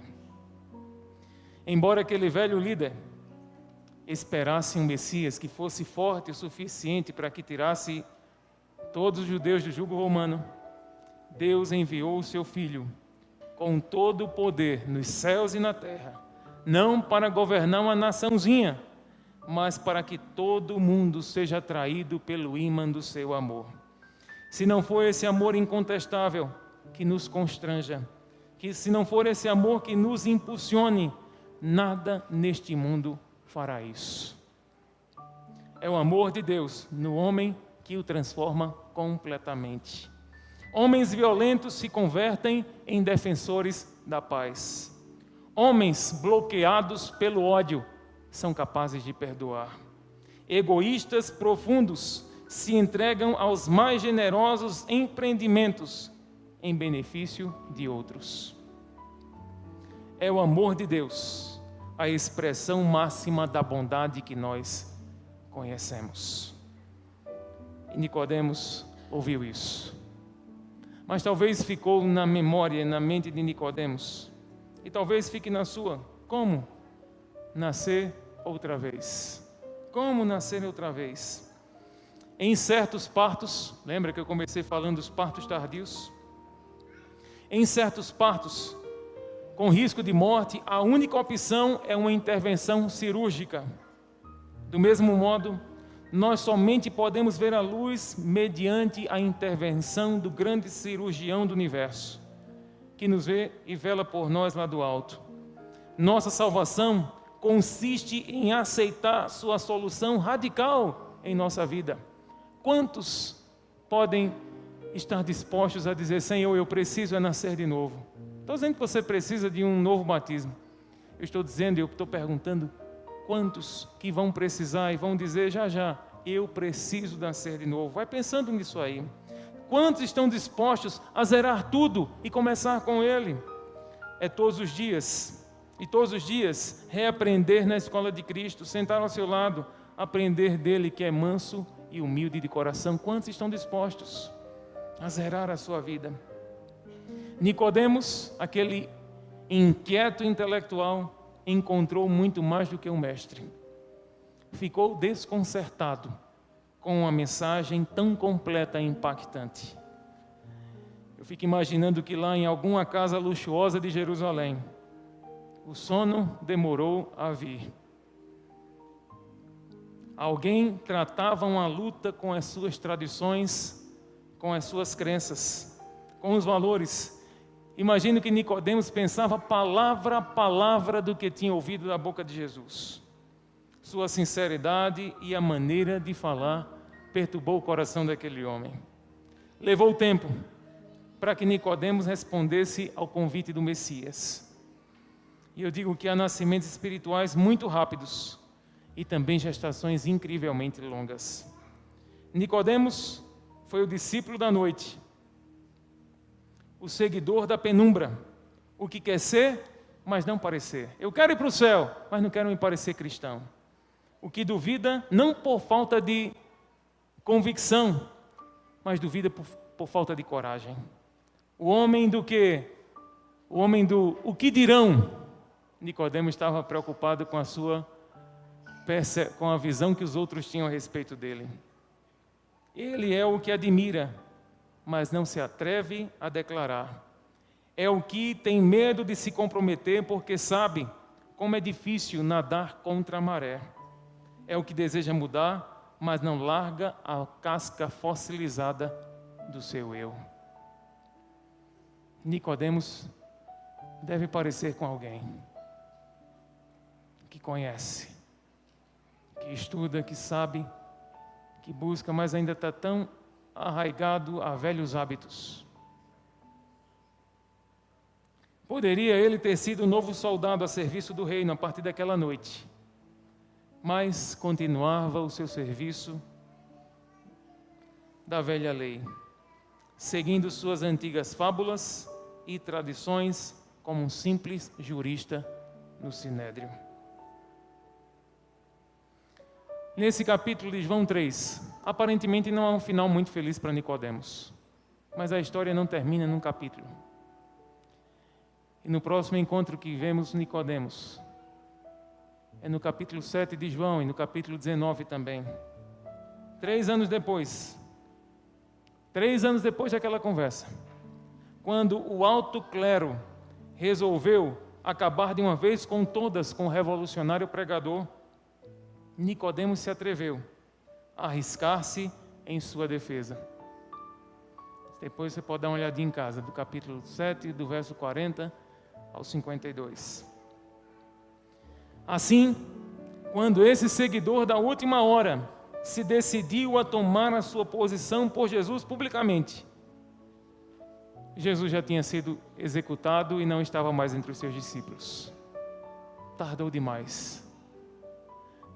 Embora aquele velho líder esperasse um Messias que fosse forte o suficiente para que tirasse todos os judeus do jugo romano, Deus enviou o seu Filho com todo o poder nos céus e na terra, não para governar uma naçãozinha, mas para que todo mundo seja atraído pelo ímã do seu amor. Se não for esse amor incontestável que nos constranja, que se não for esse amor que nos impulsione, nada neste mundo fará isso. É o amor de Deus no homem que o transforma completamente. Homens violentos se convertem em defensores da paz. Homens bloqueados pelo ódio são capazes de perdoar. Egoístas profundos se entregam aos mais generosos empreendimentos em benefício de outros. É o amor de Deus, a expressão máxima da bondade que nós conhecemos. E Nicodemos ouviu isso. Mas talvez ficou na memória, na mente de Nicodemos, e talvez fique na sua: como nascer outra vez? Como nascer outra vez? Em certos partos, lembra que eu comecei falando dos partos tardios? Em certos partos, com risco de morte, a única opção é uma intervenção cirúrgica. Do mesmo modo, nós somente podemos ver a luz mediante a intervenção do grande cirurgião do universo, que nos vê e vela por nós lá do alto. Nossa salvação consiste em aceitar sua solução radical em nossa vida. Quantos podem estar dispostos a dizer: Senhor, eu preciso nascer de novo? Estou dizendo que você precisa de um novo batismo. Eu estou perguntando: quantos que vão precisar e vão dizer já, eu preciso nascer de novo? Vai pensando nisso aí. Quantos estão dispostos a zerar tudo e começar com Ele? É todos os dias, e todos os dias, reaprender na escola de Cristo, sentar ao seu lado, aprender dele que é manso e humilde de coração. Quantos estão dispostos a zerar a sua vida? Nicodemos, aquele inquieto intelectual, encontrou muito mais do que um mestre. Ficou desconcertado com uma mensagem tão completa e impactante. Eu fico imaginando que lá em alguma casa luxuosa de Jerusalém, o sono demorou a vir. Alguém tratava uma luta com as suas tradições, com as suas crenças, com os valores. Imagino que Nicodemos pensava palavra a palavra do que tinha ouvido da boca de Jesus. Sua sinceridade e a maneira de falar perturbou o coração daquele homem. Levou tempo para que Nicodemos respondesse ao convite do Messias. E eu digo que há nascimentos espirituais muito rápidos e também gestações incrivelmente longas. Nicodemos foi o discípulo da noite, o seguidor da penumbra, o que quer ser, mas não parecer. Eu quero ir para o céu, mas não quero me parecer cristão. O que duvida, não por falta de convicção, mas duvida por falta de coragem. O homem do quê? O homem do o que dirão? Nicodemos estava preocupado com com a visão que os outros tinham a respeito dele. Ele é o que admira, mas não se atreve a declarar. É o que tem medo de se comprometer porque sabe como é difícil nadar contra a maré. É o que deseja mudar, mas não larga a casca fossilizada do seu eu. Nicodemos deve parecer com alguém que conhece, que estuda, que sabe, que busca, mas ainda está tão arraigado a velhos hábitos. Poderia ele ter sido um novo soldado a serviço do reino a partir daquela noite, mas continuava o seu serviço da velha lei, seguindo suas antigas fábulas e tradições como um simples jurista no Sinédrio. Nesse capítulo de João 3, aparentemente não há um final muito feliz para Nicodemos, mas a história não termina num capítulo. E no próximo encontro que vemos Nicodemos, é no capítulo 7 de João e no capítulo 19 também. 3 anos depois daquela conversa, quando o alto clero resolveu acabar de uma vez com todas com o revolucionário pregador, Nicodemos se atreveu a arriscar-se em sua defesa. Depois você pode dar uma olhadinha em casa, do capítulo 7, do verso 40 ao 52. Assim, quando esse seguidor da última hora se decidiu a tomar a sua posição por Jesus publicamente, Jesus já tinha sido executado e não estava mais entre os seus discípulos. Tardou demais.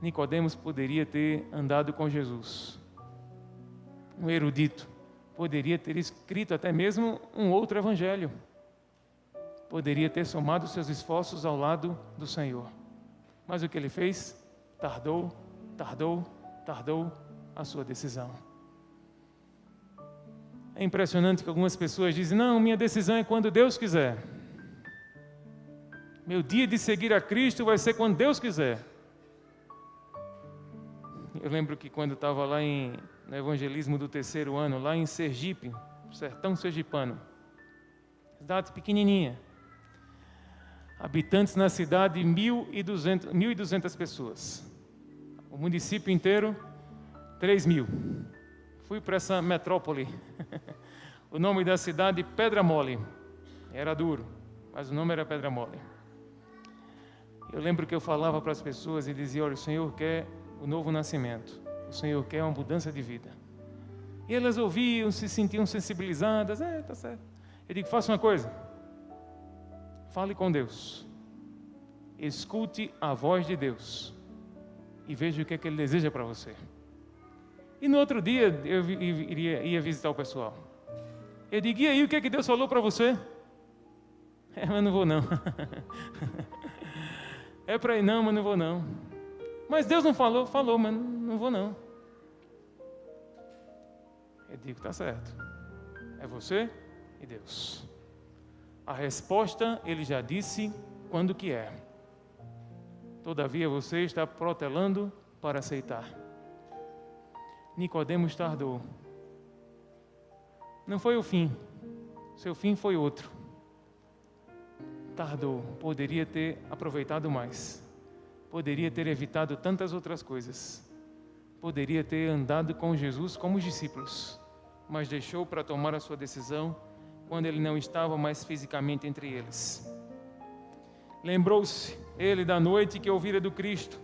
Nicodemos poderia ter andado com Jesus. Um erudito poderia ter escrito até mesmo um outro evangelho. Poderia ter somado seus esforços ao lado do Senhor. Mas o que ele fez? Tardou a sua decisão. É impressionante que algumas pessoas dizem: não, minha decisão é quando Deus quiser. Meu dia de seguir a Cristo vai ser quando Deus quiser. Eu lembro que quando estava lá no evangelismo do 3º ano, lá em Sergipe, sertão sergipano, cidade pequenininha, habitantes na cidade 1.200 pessoas, o município inteiro 3.000. Fui para essa metrópole, o nome da cidade Pedra Mole, era duro, mas o nome era Pedra Mole. Eu lembro que eu falava para as pessoas e dizia: olha, o Senhor quer o novo nascimento, o Senhor quer uma mudança de vida. E elas ouviam, se sentiam sensibilizadas. Tá certo. Eu digo: faça uma coisa, fale com Deus, escute a voz de Deus e veja o que é que Ele deseja para você. E no outro dia eu ia visitar o pessoal. Eu digo: e aí, o que é que Deus falou para você? Mas não vou não. É para ir não, mas não vou não. Mas Deus não falou? Falou, mas não vou não. Eu digo: tá certo. É você e Deus. A resposta Ele já disse quando que é. Todavia você está protelando para aceitar. Nicodemos tardou. Não foi o fim. Seu fim foi outro. Tardou. Poderia ter aproveitado mais. Poderia ter evitado tantas outras coisas. Poderia ter andado com Jesus como os discípulos. Mas deixou para tomar a sua decisão quando ele não estava mais fisicamente entre eles. Lembrou-se ele da noite que ouvira do Cristo,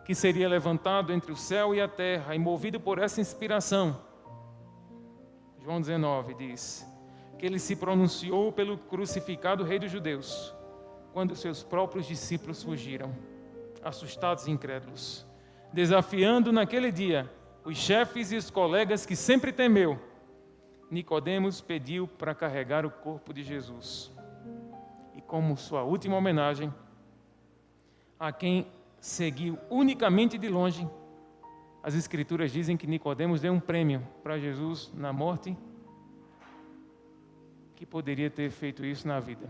que seria levantado entre o céu e a terra, e movido por essa inspiração. João 19 diz que ele se pronunciou pelo crucificado Rei dos Judeus, quando seus próprios discípulos fugiram, assustados e incrédulos, desafiando naquele dia os chefes e os colegas que sempre temeu. Nicodemos pediu para carregar o corpo de Jesus. E como sua última homenagem a quem seguiu unicamente de longe, as Escrituras dizem que Nicodemos deu um prêmio para Jesus na morte, que poderia ter feito isso na vida.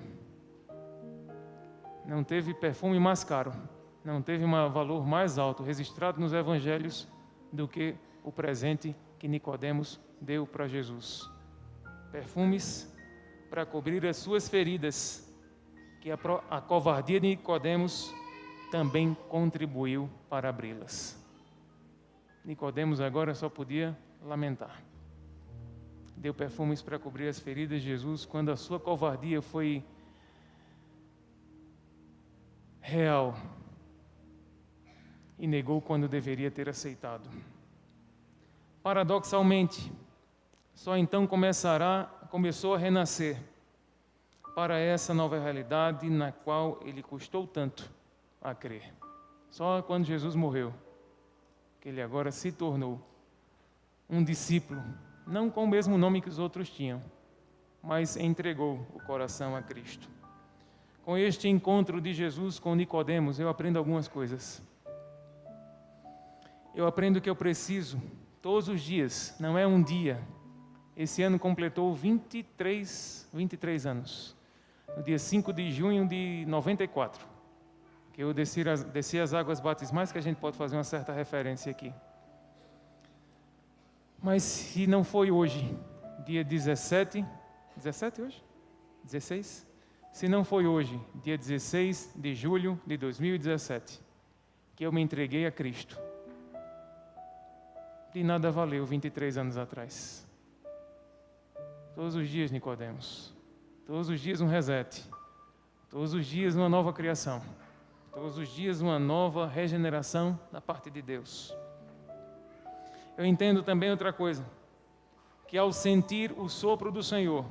Não teve perfume mais caro, não teve um valor mais alto registrado nos evangelhos do que o presente que Nicodemos deu para Jesus. Perfumes para cobrir as suas feridas, que a covardia de Nicodemos também contribuiu para abri-las. Nicodemos agora só podia lamentar. Deu perfumes para cobrir as feridas de Jesus quando a sua covardia foi real e negou quando deveria ter aceitado. Paradoxalmente, só então começou a renascer para essa nova realidade na qual ele custou tanto a crer. Só quando Jesus morreu, que ele agora se tornou um discípulo, não com o mesmo nome que os outros tinham, mas entregou o coração a Cristo. com este encontro de Jesus com Nicodemos, eu aprendo algumas coisas. Eu aprendo que eu preciso, todos os dias, não é um dia. Esse ano completou 23 anos. No dia 5 de junho de 94, que eu desci as águas batismais, que a gente pode fazer uma certa referência aqui. Mas se não foi hoje, dia 17 hoje? 16? Se não foi hoje, dia 16 de julho de 2017, que eu me entreguei a Cristo, de nada valeu 23 anos atrás. Todos os dias, Nicodemos. Todos os dias um reset. Todos os dias uma nova criação. Todos os dias uma nova regeneração da parte de Deus. Eu entendo também outra coisa, que ao sentir o sopro do Senhor,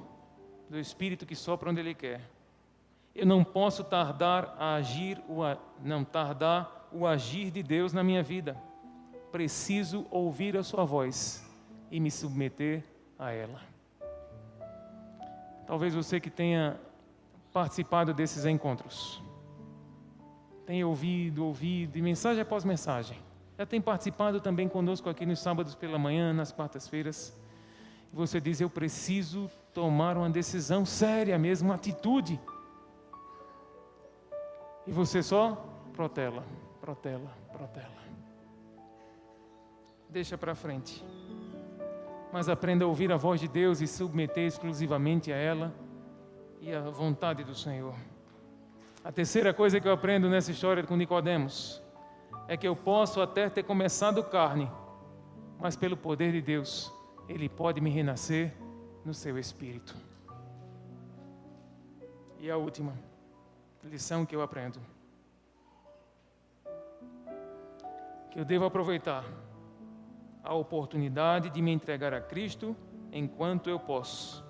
do Espírito que sopra onde Ele quer, eu não posso tardar o agir de Deus na minha vida. Preciso ouvir a sua voz e me submeter a ela. Talvez você que tenha participado desses encontros, tenha ouvido, e mensagem após mensagem, já tem participado também conosco aqui nos sábados pela manhã, nas quartas-feiras, e você diz, eu preciso tomar uma decisão séria mesmo, uma atitude. E você só protela. Deixa para frente. Mas aprenda a ouvir a voz de Deus e submeter exclusivamente a ela e à vontade do Senhor. A terceira coisa que eu aprendo nessa história com Nicodemos é que eu posso até ter começado carne, mas pelo poder de Deus, Ele pode me renascer no seu espírito. E a última lição que eu aprendo, que eu devo aproveitar a oportunidade de me entregar a Cristo enquanto eu posso,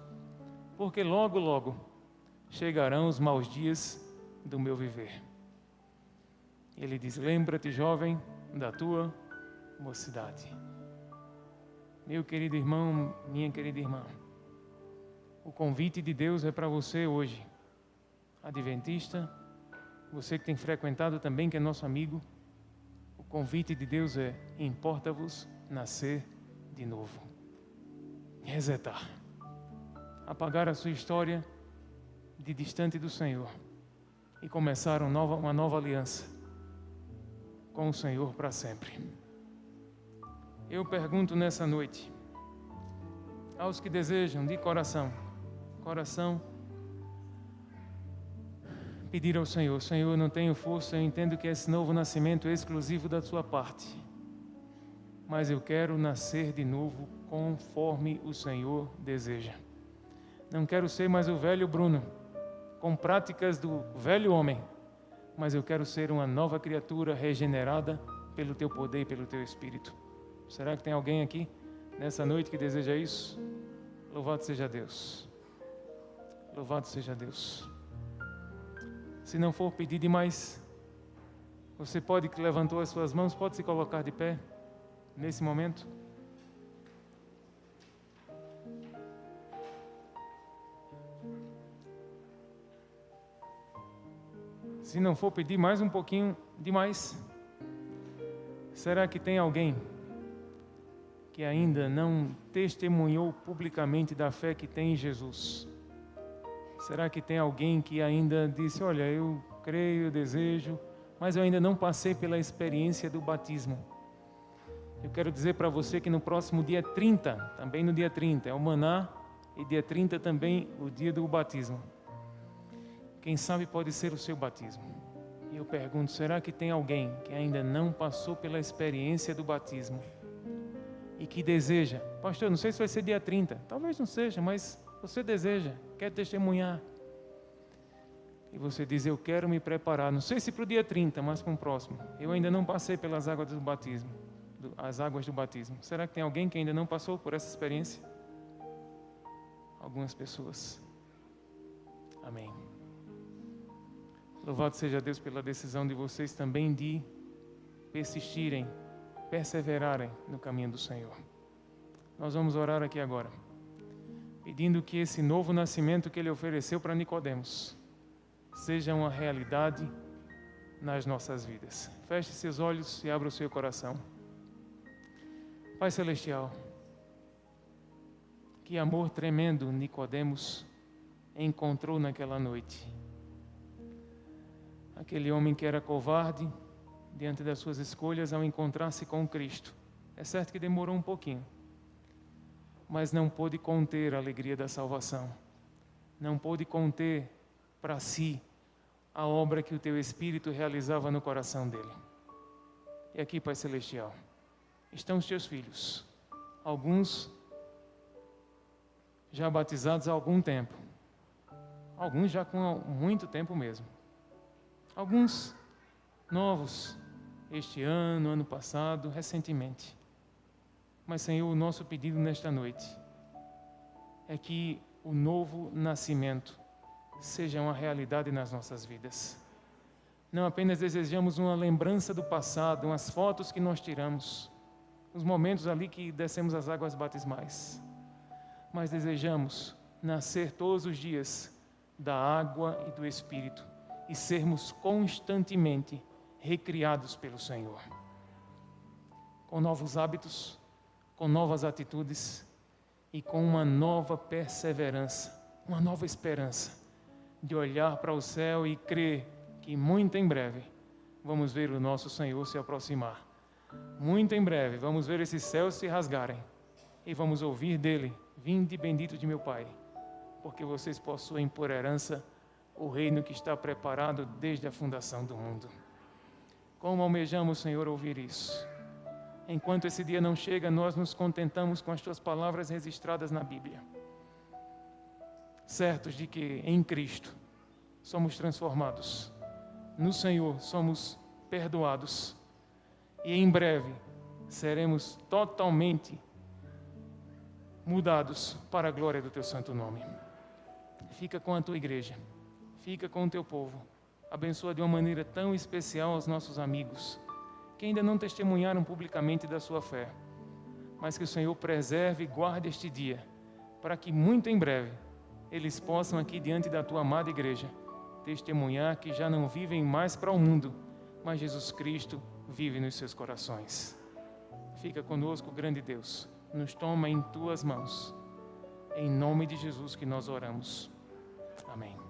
porque logo, logo chegarão os maus dias do meu viver. Ele diz, lembra-te, jovem, da tua mocidade. Meu querido irmão, minha querida irmã, o convite de Deus é para você hoje, adventista, você que tem frequentado também, que é nosso amigo, o convite de Deus é, importa-vos nascer de novo, resetar, apagar a sua história de distante do Senhor e começar uma nova aliança com o Senhor para sempre. Eu pergunto nessa noite aos que desejam de coração, pedir ao Senhor, Senhor, eu não tenho força, eu entendo que esse novo nascimento é exclusivo da sua parte, mas eu quero nascer de novo conforme o Senhor deseja. Não quero ser mais o velho Bruno, com práticas do velho homem, mas eu quero ser uma nova criatura regenerada pelo Teu poder e pelo Teu Espírito. Será que tem alguém aqui nessa noite que deseja isso? Louvado seja Deus. Louvado seja Deus. Se não for pedir demais, você pode, que levantou as suas mãos, pode se colocar de pé nesse momento. Se não for pedir mais um pouquinho demais, será que tem alguém que ainda não testemunhou publicamente da fé que tem em Jesus? Será que tem alguém que ainda disse, olha, eu creio, eu desejo, mas eu ainda não passei pela experiência do batismo? Eu quero dizer para você que no próximo dia 30, também no dia 30, é o maná, e dia 30 também o dia do batismo. Quem sabe pode ser o seu batismo. E eu pergunto, será que tem alguém que ainda não passou pela experiência do batismo e que deseja, pastor, não sei se vai ser dia 30, talvez não seja, mas você deseja, quer testemunhar. E você diz, eu quero me preparar, não sei se para o dia 30, mas para o próximo. Eu ainda não passei pelas águas do batismo, as águas do batismo. Será que tem alguém que ainda não passou por essa experiência? Algumas pessoas. Amém. Louvado seja Deus pela decisão de vocês também de persistirem, perseverarem no caminho do Senhor. Nós vamos orar aqui agora, pedindo que esse novo nascimento que Ele ofereceu para Nicodemos seja uma realidade nas nossas vidas. Feche seus olhos e abra o seu coração. Pai Celestial, que amor tremendo Nicodemos encontrou naquela noite. Aquele homem que era covarde diante das suas escolhas ao encontrar-se com Cristo. É certo que demorou um pouquinho, mas não pôde conter a alegria da salvação. Não pôde conter para si a obra que o Teu Espírito realizava no coração dele. E aqui, Pai Celestial, estão os Teus filhos, alguns já batizados há algum tempo, alguns já com muito tempo mesmo, alguns novos, este ano, ano passado, recentemente. Mas, Senhor, o nosso pedido nesta noite é que o novo nascimento seja uma realidade nas nossas vidas. Não apenas desejamos uma lembrança do passado, umas fotos que nós tiramos, os momentos ali que descemos as águas batismais, mas desejamos nascer todos os dias da água e do Espírito e sermos constantemente recriados pelo Senhor, com novos hábitos, com novas atitudes e com uma nova perseverança, uma nova esperança de olhar para o céu e crer que muito em breve vamos ver o nosso Senhor se aproximar. Muito em breve vamos ver esses céus se rasgarem e vamos ouvir dele: vinde bendito de meu Pai, porque vocês possuem por herança o reino que está preparado desde a fundação do mundo. Como almejamos, Senhor, ouvir isso. Enquanto esse dia não chega, nós nos contentamos com as Tuas palavras registradas na Bíblia, certos de que em Cristo somos transformados, no Senhor somos perdoados e em breve seremos totalmente mudados para a glória do Teu santo nome. Fica com a Tua igreja, fica com o Teu povo, abençoa de uma maneira tão especial aos nossos amigos que ainda não testemunharam publicamente da sua fé, mas que o Senhor preserve e guarde este dia, para que muito em breve eles possam aqui diante da Tua amada igreja testemunhar que já não vivem mais para o mundo, mas Jesus Cristo vive nos seus corações. Fica conosco, grande Deus, nos toma em Tuas mãos, em nome de Jesus que nós oramos. Amém.